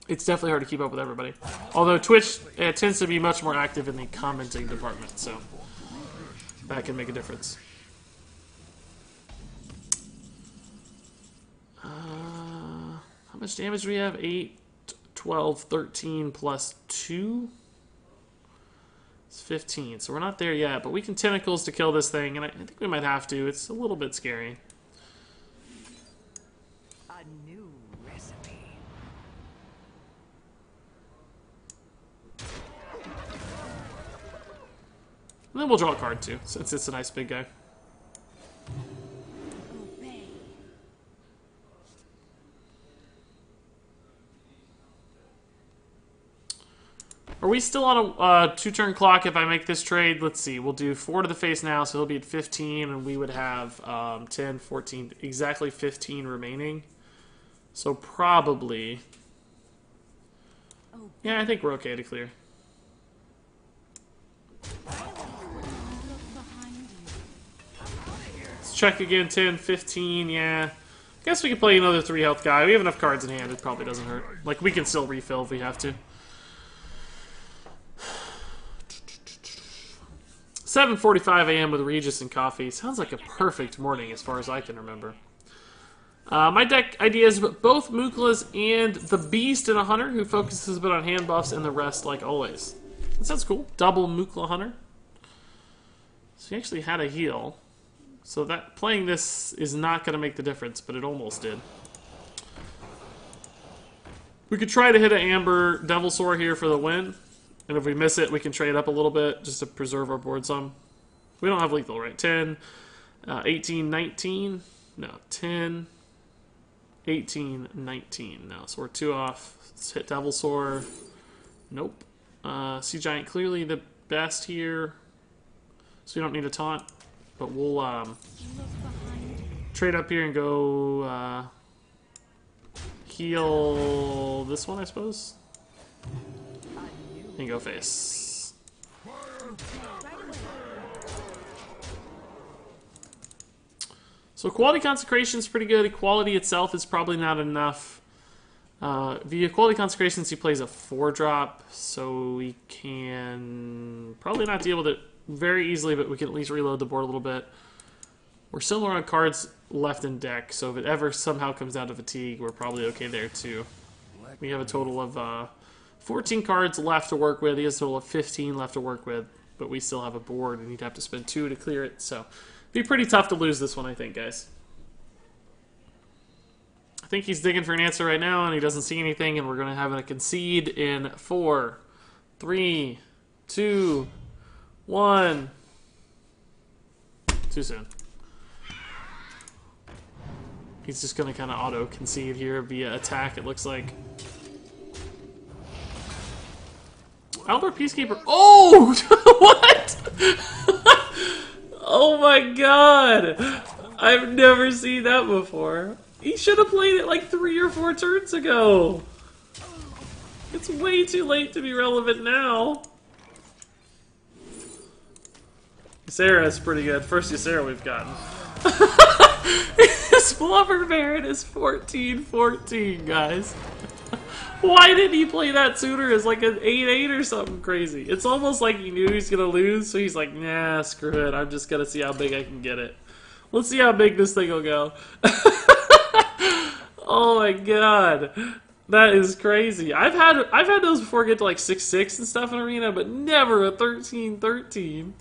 it's definitely hard to keep up with everybody. Although Twitch tends to be much more active in the commenting department, so that can make a difference. How much damage do we have? 8, 12, 13 plus 2? It's 15, so we're not there yet, but we can tentacles to kill this thing, and I think we might have to. It's a little bit scary. A new recipe. And then we'll draw a card too, since it's a nice big guy. Are we still on a 2-turn clock if I make this trade? Let's see. We'll do 4 to the face now, so he'll be at 15, and we would have 10, 14, exactly 15 remaining. So probably... Yeah, I think we're okay to clear. Let's check again. 10, 15, yeah. I guess we could play another 3 health guy. We have enough cards in hand. It probably doesn't hurt. Like, we can still refill if we have to. 7:45 a.m. with Regis and coffee. Sounds like a perfect morning as far as I can remember. My deck ideas, both Mukla's and the Beast and a Hunter, who focuses a bit on hand buffs, and the rest like always. That sounds cool. Double Mukla Hunter. So he actually had a heal. So that playing this is not going to make the difference, but it almost did. We could try to hit an Amber Devilsaur here for the win. And if we miss it, we can trade up a little bit just to preserve our board some. We don't have lethal, right? 10, 18, 19. No, 10, 18, 19. No, so we're 2 off. Let's hit Devilsaur. Nope. Sea Giant clearly the best here. So we don't need a taunt. But we'll trade up here and go heal this one, I suppose. And go face. So Quality Consecration is pretty good. Equality itself is probably not enough. Via Quality Consecrations, he plays a 4-drop, so we can probably not deal with it very easily, but we can at least reload the board a little bit. We're similar on cards left in deck, so if it ever somehow comes down to fatigue, we're probably okay there too. We have a total of 14 cards left to work with. He has a total of 15 left to work with, but we still have a board, and he'd have to spend 2 to clear it, so it'd be pretty tough to lose this one, I think, guys. I think he's digging for an answer right now, and he doesn't see anything, and we're going to have a concede in 4, 3, 2, 1. Too soon. He's just going to kind of auto-concede here via attack, it looks like. Albert Peacekeeper. Oh! What? Oh my god! I've never seen that before. He should have played it like 3 or 4 turns ago. It's way too late to be relevant now. Ysera is pretty good. First Ysera we've gotten. This Blubber Baron is 14-14, guys. Why didn't he play that sooner as like an 8-8 or something crazy? It's almost like he knew he was going to lose, so he's like, nah, screw it. I'm just going to see how big I can get it. Let's see how big this thing will go. Oh my god. That is crazy. I've had those before get to like 6-6 and stuff in Arena, but never a 13-13.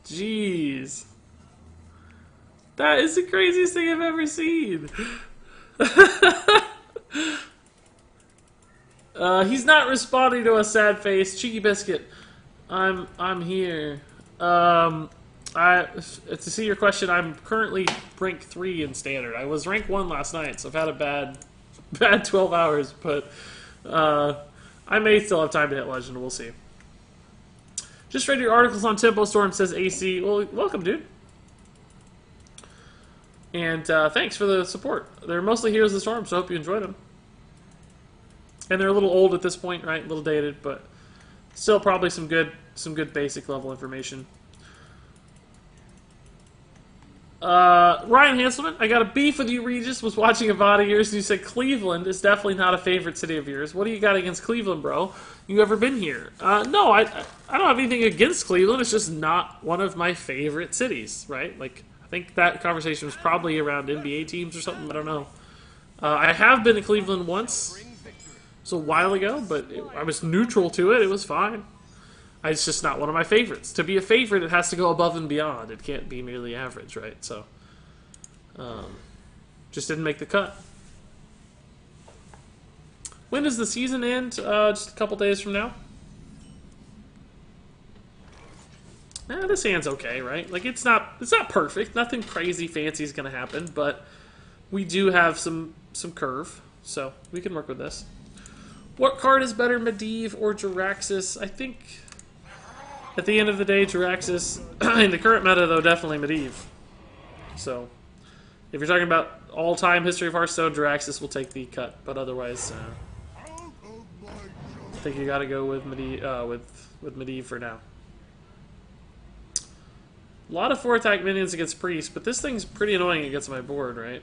Jeez. That is the craziest thing I've ever seen. He's not responding to a sad face. Cheeky Biscuit. I'm here. To see your question, I'm currently rank 3 in standard. I was rank 1 last night, so I've had a bad 12 hours, but I may still have time to hit legend. We'll see. Just read your articles on Tempo Storm, says AC. Well, welcome, dude. And thanks for the support. They're mostly Heroes of the Storm, so I hope you enjoyed them. And they're a little old at this point, right? A little dated, but still probably some good basic level information. Ryan Hanselman, I got a beef with you, Regis. Was watching a VOD of yours and you said Cleveland is definitely not a favorite city of yours. What do you got against Cleveland, bro? You ever been here? No, I don't have anything against Cleveland. It's just not one of my favorite cities, right? Like, I think that conversation was probably around NBA teams or something. I don't know. I have been to Cleveland once. It was a while ago, but I was neutral to it. It was fine. It's just not one of my favorites. To be a favorite, it has to go above and beyond. It can't be merely average, right? So, just didn't make the cut. When does the season end? Just a couple days from now. This hand's okay, right? Like it's not perfect. Nothing crazy fancy is going to happen, but we do have some curve, so we can work with this. What card is better, Medivh or Jiraxis? I think at the end of the day, Jiraxis. In the current meta, though, definitely Medivh. So, if you're talking about all-time history of Hearthstone, Jiraxis will take the cut. But otherwise, I think you got to go with Medivh for now. A lot of 4-attack minions against Priest, but this thing's pretty annoying against my board, right?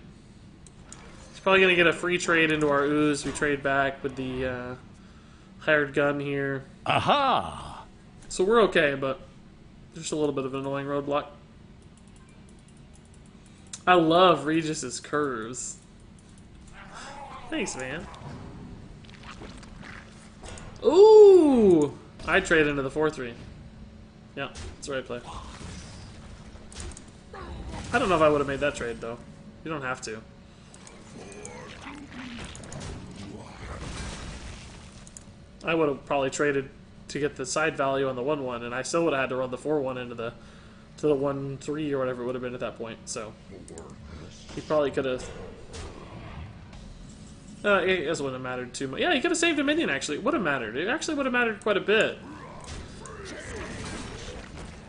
He's probably going to get a free trade into our ooze. We trade back with the hired gun here. Aha! So we're okay, but just a little bit of an annoying roadblock. I love Regis's curves. Thanks, man. Ooh! I'd trade into the 4-3. Yeah, that's the right play. I don't know if I would have made that trade, though. You don't have to. I would have probably traded to get the side value on the 1-1, and I still would have had to run the 4-1 into the 1-3 or whatever it would have been at that point. So he probably could have. It wouldn't have mattered too much. Yeah, he could have saved a minion. Actually, it would have mattered. It actually would have mattered quite a bit.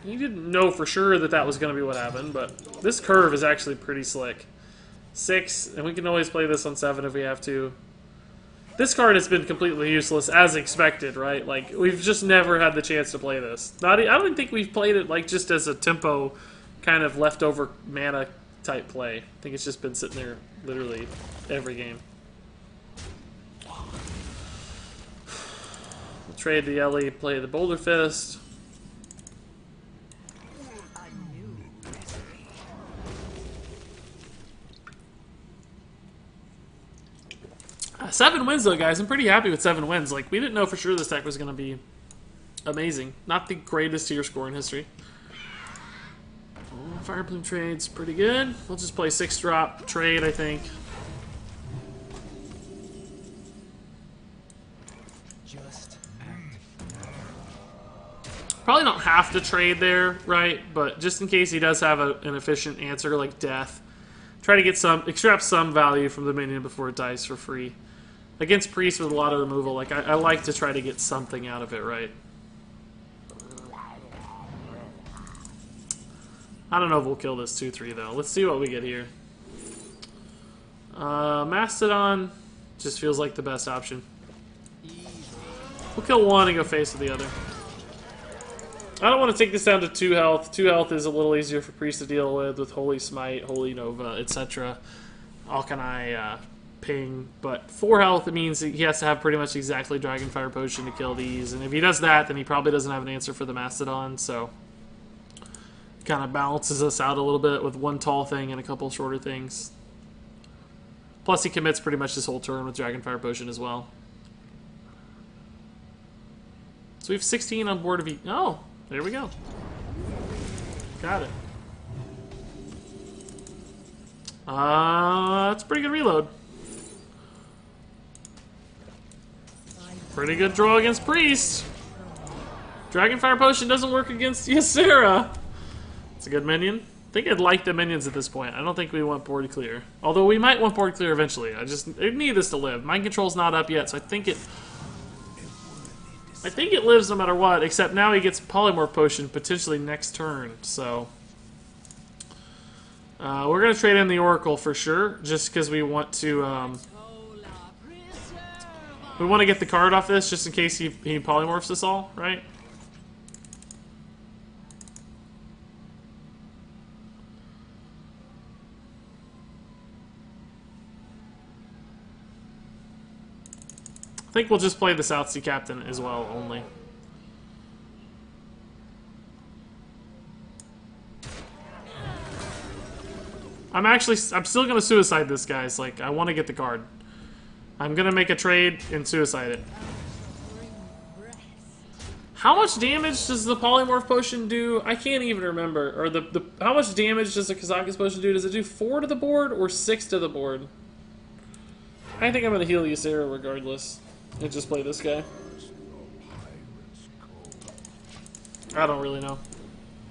He didn't know for sure that was going to be what happened, but this curve is actually pretty slick. 6, and we can always play this on 7 if we have to. This card has been completely useless, as expected, right? Like, we've just never had the chance to play this. I don't think we've played it, like, just as a tempo kind of leftover mana type play. I think it's just been sitting there literally every game. We'll trade the Ellie, play the Boulder Fist. A new recipe. 7 wins, though, guys. I'm pretty happy with 7 wins. Like, we didn't know for sure this deck was going to be amazing. Not the greatest tier score in history. Fire Plume trade's pretty good. We'll just play 6-drop trade, I think. Just act. Probably don't have to trade there, right? But just in case he does have an efficient answer like death, try to get extract some value from the minion before it dies for free. Against Priest with a lot of removal, like I like to try to get something out of it, right? I don't know if we'll kill this 2-3 though. Let's see what we get here. Mastodon just feels like the best option. We'll kill one and go face with the other. I don't want to take this down to 2 health. 2 health is a little easier for Priest to deal with Holy Smite, Holy Nova, etc. Alkanai, Ping. But 4 health, it means he has to have pretty much exactly Dragonfire Potion to kill these. And if he does that, then he probably doesn't have an answer for the Mastodon, so kind of balances us out a little bit with 1 tall thing and a couple shorter things. Plus he commits pretty much his whole turn with Dragonfire Potion as well. So we have 16 on board of oh, there we go. Got it. That's a pretty good reload. Pretty good draw against Priest. Dragonfire Potion doesn't work against Ysera. It's a good minion. I think I'd like the minions at this point. I don't think we want board clear. Although we might want board clear eventually. I need this to live. Mind control's not up yet, so I think it lives no matter what, except now he gets polymorph potion potentially next turn, so we're gonna trade in the Oracle for sure, just because we want to get the card off this just in case he polymorphs us all, right? I think we'll just play the South Sea Captain as well, only. I'm still gonna suicide this, guys. Like, I want to get the card. I'm gonna make a trade and suicide it. How much damage does the Polymorph Potion do? I can't even remember. Or how much damage does the Kazakus Potion do? Does it do 4 to the board or 6 to the board? I think I'm gonna heal Ysera regardless. And just play this guy. I don't really know.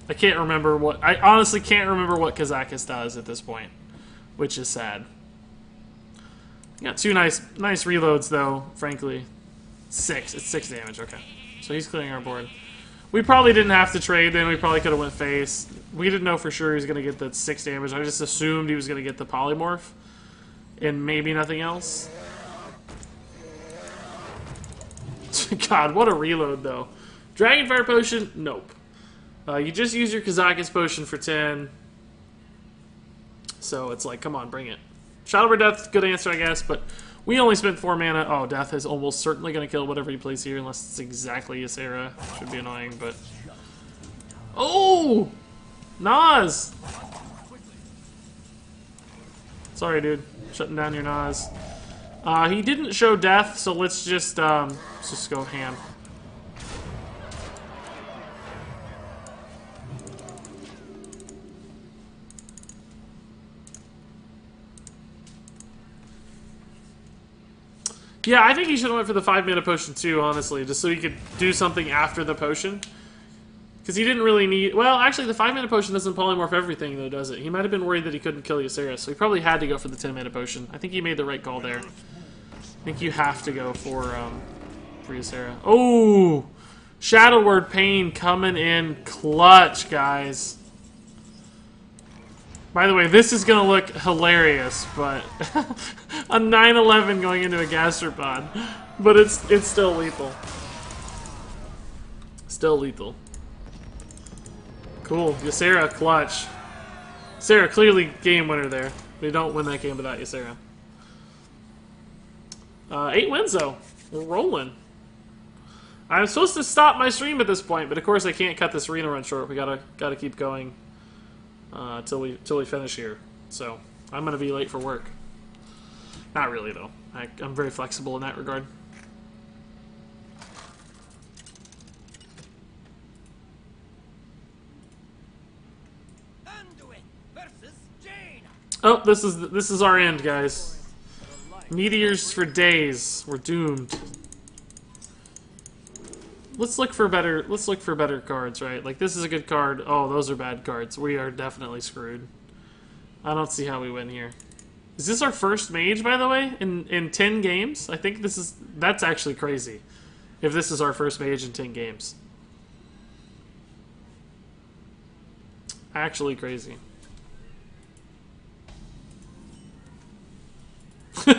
I can't remember what... I honestly can't remember what Kazakus does at this point. Which is sad. Got 2 nice reloads, though, frankly. 6. It's 6 damage, okay. So he's clearing our board. We probably didn't have to trade then. We probably could have went face. We didn't know for sure he was going to get the 6 damage. I just assumed he was going to get the polymorph. And maybe nothing else. God, what a reload, though. Dragonfire Potion? Nope. You just use your Kazakus Potion for 10. So it's like, come on, bring it. Shadowbird Death, good answer, I guess, but we only spent 4 mana. Oh, Death is almost certainly going to kill whatever he plays here, unless it's exactly Ysera. Should be annoying, but... Oh! Nas! Sorry, dude. Shutting down your Nas. He didn't show Death, so let's just go ham. Yeah, I think he should have went for the 5-mana potion too, honestly, just so he could do something after the potion. Because he didn't really need... Well, actually, the 5-mana potion doesn't polymorph everything, though, does it? He might have been worried that he couldn't kill Ysera, so he probably had to go for the 10-mana potion. I think he made the right call there. I think you have to go for Ysera. Oh! Shadow Word Pain coming in clutch, guys. By the way, this is going to look hilarious, but... a 9/11 going into a gastropod. But it's still lethal. Still lethal. Cool. Ysera, clutch. Ysera, clearly game winner there. We don't win that game without Ysera. 8 wins, though. We're rolling. I'm supposed to stop my stream at this point, but of course I can't cut this arena run short. We gotta keep going till we finish here. So I'm gonna be late for work. Not really, though. I'm very flexible in that regard. Oh, this is our end, guys. Meteors for days. We're doomed. Let's look for better cards, right? Like, this is a good card. Oh, those are bad cards. We are definitely screwed. I don't see how we win here. Is this our first mage, by the way, in 10 games? I think that's actually crazy. If this is our first mage in 10 games. Actually crazy.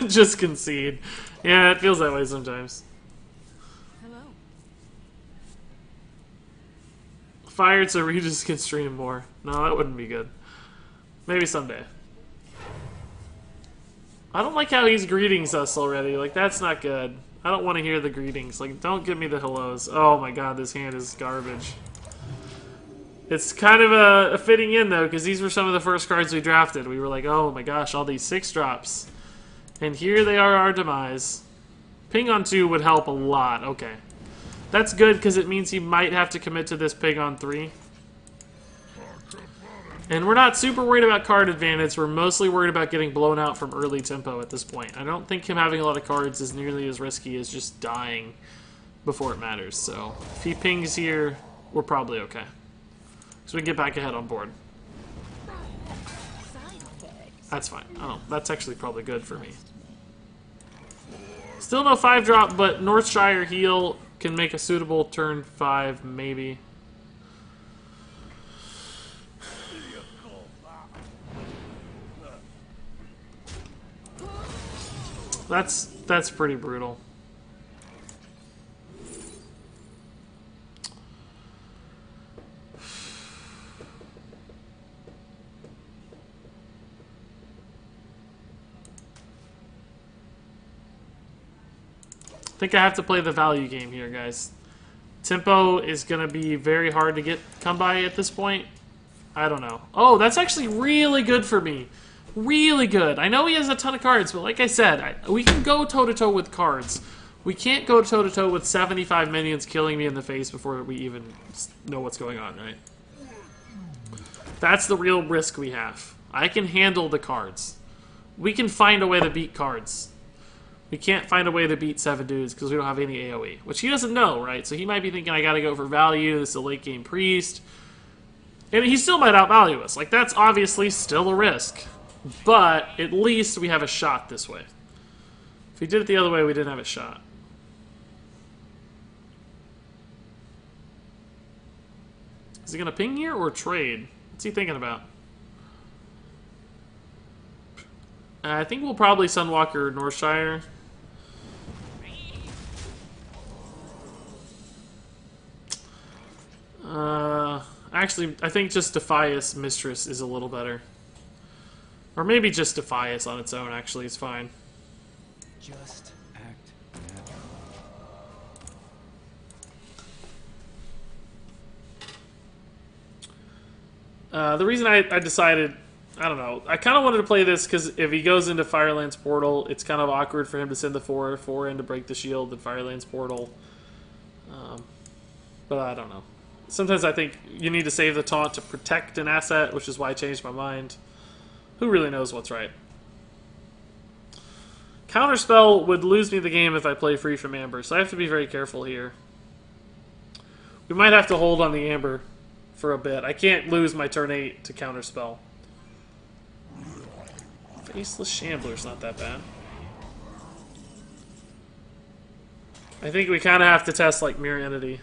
Just concede. Yeah, it feels that way sometimes. Hello. Fired so Regis can stream more. No, that wouldn't be good. Maybe someday. I don't like how he's greetings us already. Like, that's not good. I don't want to hear the greetings. Like, don't give me the hellos. Oh my god, this hand is garbage. It's kind of a fitting in, though, because these were some of the first cards we drafted. We were like, oh my gosh, all these 6-drops. And here they are, our demise. Ping on 2 would help a lot. Okay. That's good, because it means he might have to commit to this ping on 3. And we're not super worried about card advantage. We're mostly worried about getting blown out from early tempo at this point. I don't think him having a lot of cards is nearly as risky as just dying before it matters. So if he pings here, we're probably okay. So we can get back ahead on board. Side effects. That's fine. Oh, that's actually probably good for me. Still no 5-drop, but Northshire heal can make a suitable turn 5, maybe. That's pretty brutal. I think I have to play the value game here, guys. Tempo is going to be very hard to come by at this point. I don't know. Oh, that's actually really good for me. Really good. I know he has a ton of cards, but like I said, we can go toe-to-toe with cards. We can't go toe-to-toe with 75 minions killing me in the face before we even know what's going on, right? That's the real risk we have. I can handle the cards. We can find a way to beat cards. We can't find a way to beat 7 dudes because we don't have any AoE, which he doesn't know, right? So he might be thinking, I gotta go for value, this is a late game priest. And he still might outvalue us. Like, that's obviously still a risk. But at least we have a shot this way. If we did it the other way, we didn't have a shot. Is he gonna ping here or trade? What's he thinking about? I think we'll probably Sunwalker Northshire. Actually, I think just Defias Mistress is a little better. Or maybe just Defias on its own, actually, is fine. Just act natural. The reason I decided, I don't know, I kind of wanted to play this because if he goes into Firelands Portal, it's kind of awkward for him to send the 4 in to break the shield in Firelands Portal. But I don't know. Sometimes I think you need to save the taunt to protect an asset, which is why I changed my mind. Who really knows what's right? Counterspell would lose me the game if I play free from Amber, so I have to be very careful here. We might have to hold on the Amber for a bit. I can't lose my turn 8 to Counterspell. Faceless Shambler's not that bad. I think we kind of have to test like Mirror Entity.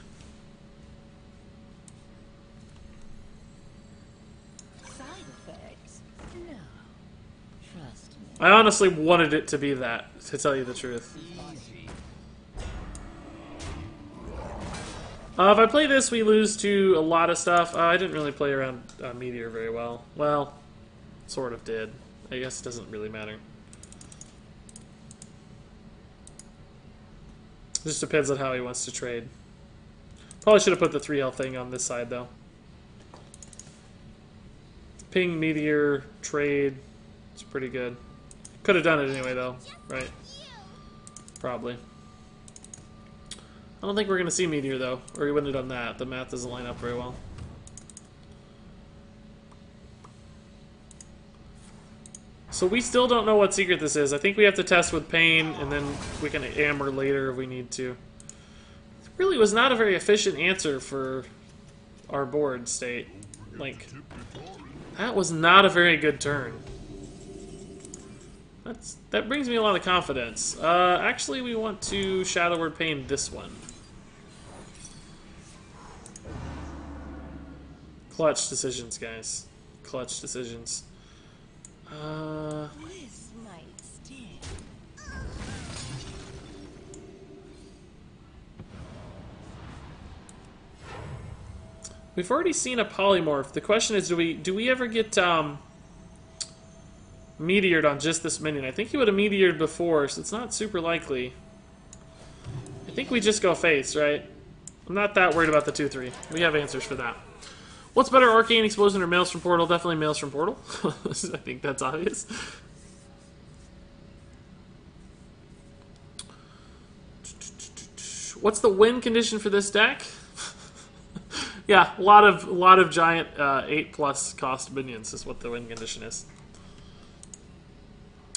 I honestly wanted it to be that, to tell you the truth. If I play this, we lose to a lot of stuff. I didn't really play around Meteor very well. Well, sort of did. I guess it doesn't really matter. It just depends on how he wants to trade. Probably should have put the 3L thing on this side, though. Ping, Meteor, trade. It's pretty good. Could have done it anyway, though, right? Probably. I don't think we're going to see Meteor, though. Or he wouldn't have done that. The math doesn't line up very well. So we still don't know what secret this is. I think we have to test with Pain, and then we can Amber later if we need to. It really was not a very efficient answer for our board state. Like, that was not a very good turn. That brings me a lot of confidence. Actually, we want to Shadow Word Pain this one. Clutch decisions, guys. Clutch decisions. This might sting. We've already seen a polymorph. The question is, do we ever get meteored on just this minion? I think he would have meteored before, so it's not super likely. I think we just go face, right? I'm not that worried about the 2-3. We have answers for that. What's better, Arcane Explosion or Mails from Portal? Definitely Mails from Portal. I think that's obvious. What's the win condition for this deck? Yeah, a lot of giant 8+ cost minions is what the win condition is.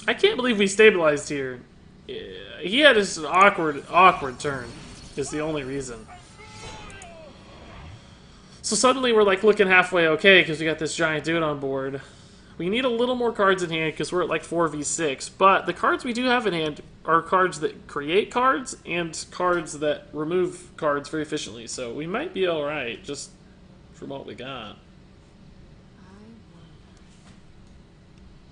I can't believe we stabilized here. He had just an awkward turn. Is the only reason. So suddenly we're like looking halfway okay because we got this giant dude on board. We need a little more cards in hand because we're at like 4v6. But the cards we do have in hand are cards that create cards and cards that remove cards very efficiently. So we might be alright just from what we got.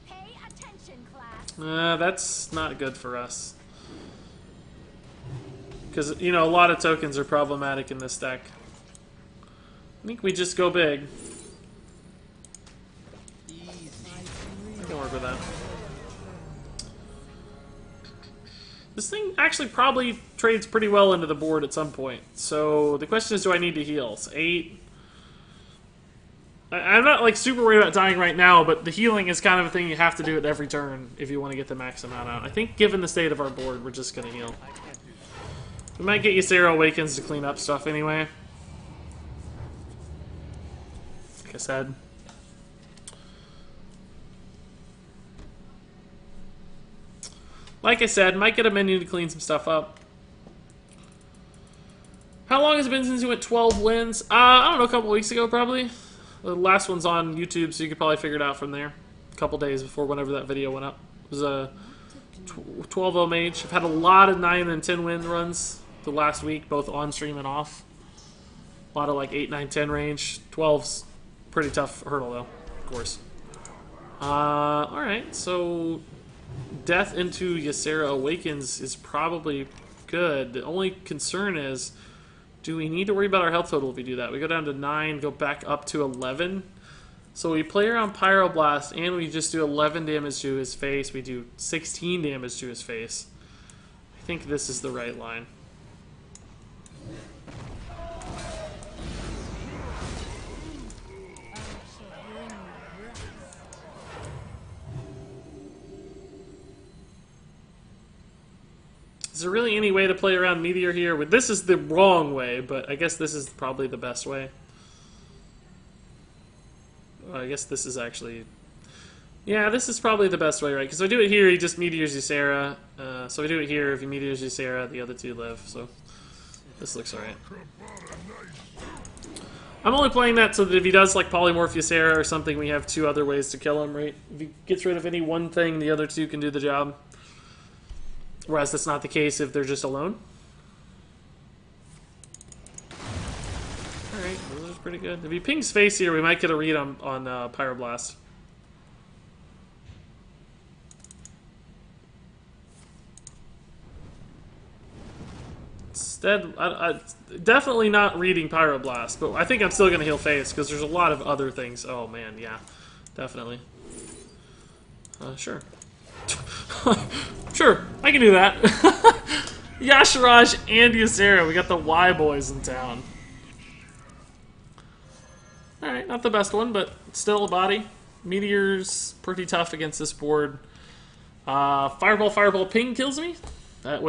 Pay attention, class. That's not good for us. Because, you know, a lot of tokens are problematic in this deck. I think we just go big. I can work with that. This thing actually probably trades pretty well into the board at some point. So the question is, do I need to heal? It's 8. I'm not like super worried about dying right now, but the healing is kind of a thing you have to do at every turn if you want to get the max amount out. I think given the state of our board, we're just going to heal. We might get Ysera Awakens to clean up stuff anyway. Like I said. Like I said, might get a menu to clean some stuff up. How long has it been since you went 12 wins? I don't know, a couple weeks ago probably. The last one's on YouTube, so you could probably figure it out from there. A couple days before whenever that video went up. It was a 12-0 mage. I've had a lot of 9 and 10 win runs the last week, both on stream and off. A lot of like 8, 9, 10 range. 12's pretty tough hurdle though, of course. Alright, so Death into Ysera Awakens is probably good. The only concern is, do we need to worry about our health total if we do that? We go down to 9, go back up to 11. So we play around Pyroblast, and we just do 11 damage to his face. We do 16 damage to his face. I think this is the right line. Is there really any way to play around Meteor here? This is the wrong way, but I guess this is probably the best way. I guess this is actually... Yeah, this is probably the best way, right? Because if I do it here, he just Meteors Ysera. So if I do it here, if he Meteors Ysera, the other two live. So this looks alright. I'm only playing that so that if he does like Polymorph Ysera or something, we have 2 other ways to kill him, right? If he gets rid of any one thing, the other 2 can do the job. Whereas that's not the case if they're just alone. Alright, those are pretty good. If he pings face here, we might get a read on Pyroblast. Instead, definitely not reading Pyroblast, but I think I'm still going to heal face because there's a lot of other things. Oh man, yeah, definitely. Sure. Sure, I can do that. Yasharaj and Ysera, we got the Y boys in town. Alright, not the best one, but still a body. Meteor's pretty tough against this board. Fireball, ping kills me? That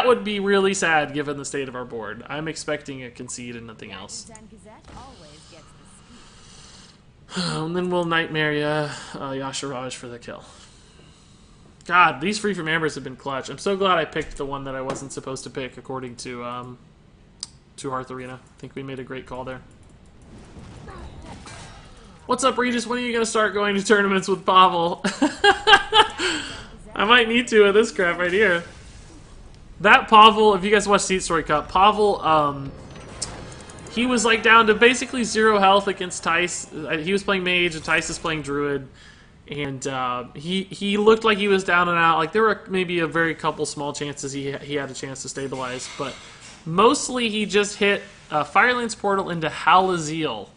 would be really sad given the state of our board. I'm expecting a concede and nothing else. And then we'll Nightmare Yasharaj for the kill. God, these free from Ambers have been clutch. I'm so glad I picked the one that I wasn't supposed to pick according to Hearth Arena. I think we made a great call there. What's up, Regis? When are you going to start going to tournaments with Pavel? I might need to with this crap right here. That Pavel, if you guys watch Seat Story Cup, Pavel, he was like down to basically 0 health against Tice. He was playing Mage and Tice is playing Druid. And he looked like he was down and out. Like there were maybe a very couple small chances he had a chance to stabilize, but mostly he just hit Firelance Portal into Halaziel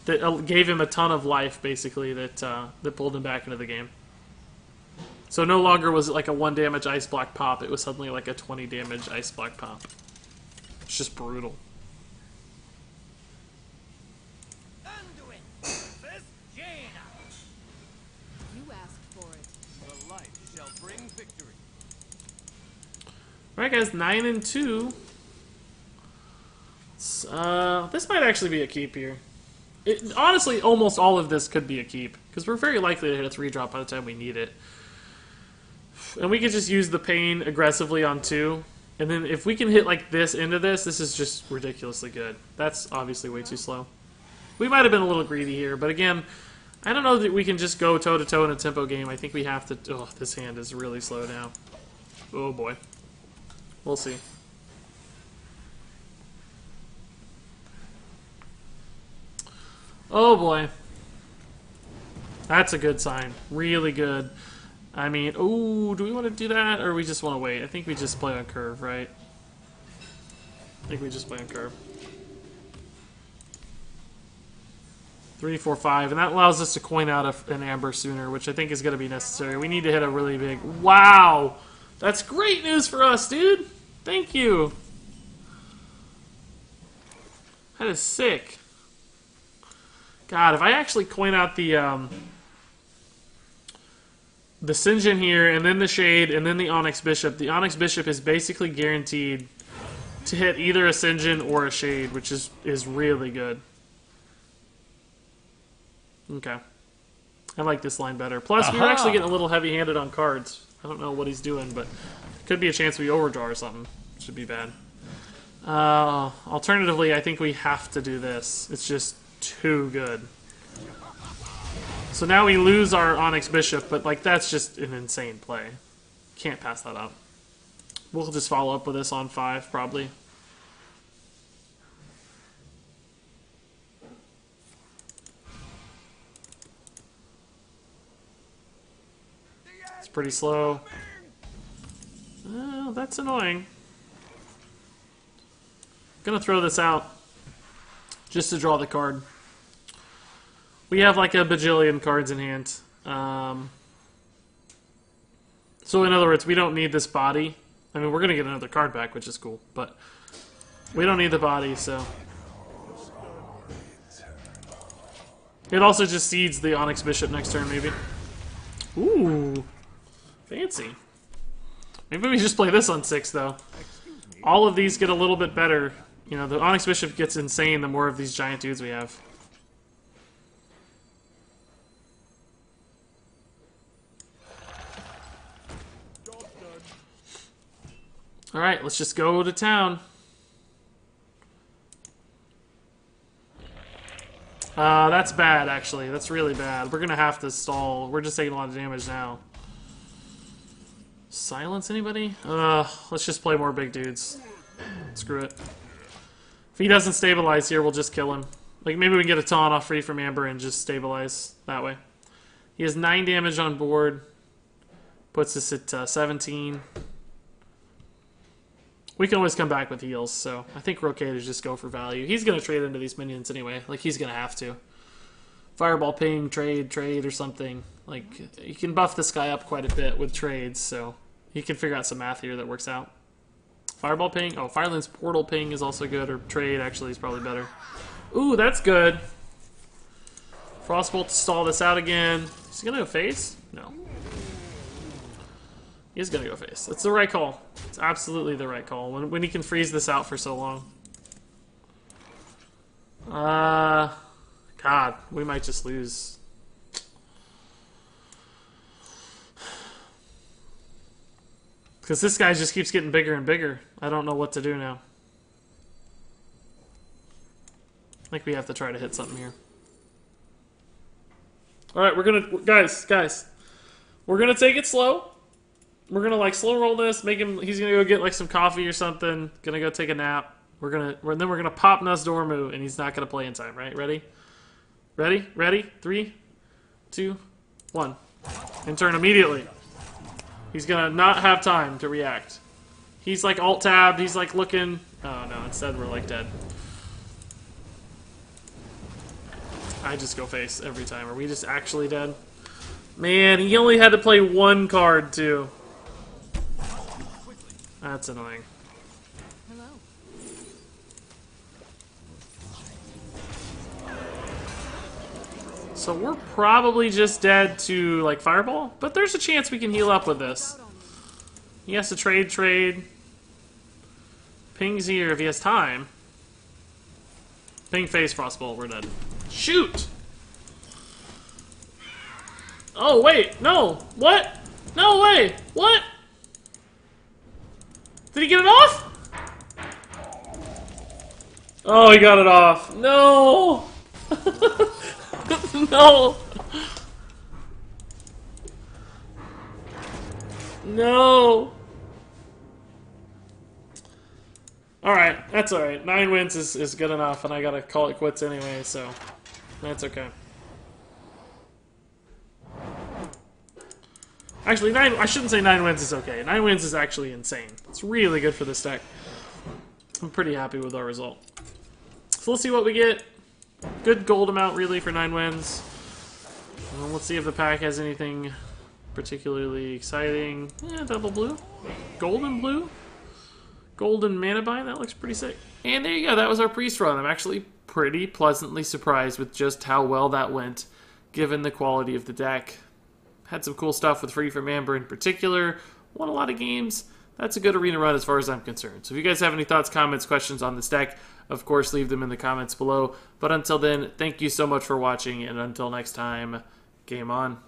that gave him a ton of life, basically, that pulled him back into the game. So no longer was it like a 1 damage Ice Block pop, it was suddenly like a 20 damage Ice Block pop. It's just brutal. Alright guys, 9 and 2. This might actually be a keep here. Honestly, almost all of this could be a keep, because we're very likely to hit a 3-drop by the time we need it. And we could just use the pain aggressively on 2. And then if we can hit like this into this, this is just ridiculously good. That's obviously way too slow. We might have been a little greedy here, but again, I don't know that we can just go toe-to-toe in a tempo game. I think we have to... Oh, this hand is really slow now. Oh, boy. We'll see. Oh, boy. That's a good sign. Really good. I mean, ooh, do we want to do that, or we just want to wait? I think we just play on curve, right? I think we just play on curve. 3, 4, 5, and that allows us to coin out an amber sooner, which I think is going to be necessary. We need to hit a really big... Wow! That's great news for us, dude! Thank you! That is sick. God, if I actually coin out the Sinjin here, and then the Shade, and then the Onyx Bishop is basically guaranteed to hit either a Sinjin or a Shade, which is really good. Okay. I like this line better. Plus, we were actually getting a little heavy-handed on cards. I don't know what he's doing, but could be a chance we overdraw or something. Should be bad. Alternatively, I think we have to do this. It's just too good. So now we lose our Onyx Bishop, but like that's just an insane play. Can't pass that up. We'll just follow up with this on 5, probably. It's pretty slow. Oh, that's annoying. Gonna throw this out just to draw the card. We have like a bajillion cards in hand. So in other words, we don't need this body. I mean, we're gonna get another card back, which is cool, but we don't need the body, so. It also just seeds the Onyx Bishop next turn, maybe. Ooh, fancy. Maybe we just play this on 6, though. All of these get a little bit better. You know, the Onyx Bishop gets insane the more of these giant dudes we have. Alright, let's just go to town. That's bad, actually. That's really bad. We're gonna have to stall. We're just taking a lot of damage now. Silence anybody? Let's just play more big dudes. Screw it. If he doesn't stabilize here, we'll just kill him. Like, maybe we can get a taunt off free from Amber and just stabilize that way. He has 9 damage on board. Puts us at 17. We can always come back with heals, so I think we're okay to just go for value. He's going to trade into these minions anyway. Like, he's going to have to. Fireball ping, trade, or something. Like, you can buff this guy up quite a bit with trades, so he can figure out some math here that works out. Fireball ping. Oh, Fireland's portal ping is also good, or trade actually is probably better. Ooh, that's good. Frostbolt to stall this out again. Is he going to go face? No. He's going to go face. It's the right call. It's absolutely the right call. When he can freeze this out for so long. God, we might just lose. Because this guy just keeps getting bigger and bigger. I don't know what to do now. I think we have to try to hit something here. Alright, we're gonna... Guys. We're gonna take it slow. We're gonna, like, slow roll this, make him... He's gonna go get, like, some coffee or something. Gonna go take a nap. Then we're gonna pop Nuzdormu, and he's not gonna play in time, right? Ready? Ready? Ready? 3, 2, 1. And turn immediately. He's gonna not have time to react. He's like alt-tabbed, he's like looking... Oh no, instead we're like dead. I just go face every time. Are we just actually dead? Man, he only had to play 1 card too. That's annoying. Hello. So we're probably just dead to, like, Fireball? But there's a chance we can heal up with this. He has to trade. Ping's here if he has time. Ping face Frostbolt, we're dead. Shoot! Oh, wait, no! What? No way! What? Did he get it off? Oh, he got it off. No! No! No! Alright, that's alright. 9 wins is good enough, and I gotta call it quits anyway, so that's okay. Actually, I shouldn't say 9 wins is okay. 9 wins is actually insane. It's really good for this deck. I'm pretty happy with our result. So let's see what we get. Good gold amount, really, for 9 wins. Let's see if the pack has anything particularly exciting. Yeah, double blue. Golden blue. Golden mana bind. That looks pretty sick. And there you go. That was our priest run. I'm actually pretty pleasantly surprised with just how well that went, given the quality of the deck. Had some cool stuff with Free from Amber in particular. Won a lot of games. That's a good arena run as far as I'm concerned. So if you guys have any thoughts, comments, questions on this deck, of course, leave them in the comments below. But until then, thank you so much for watching, and until next time, game on.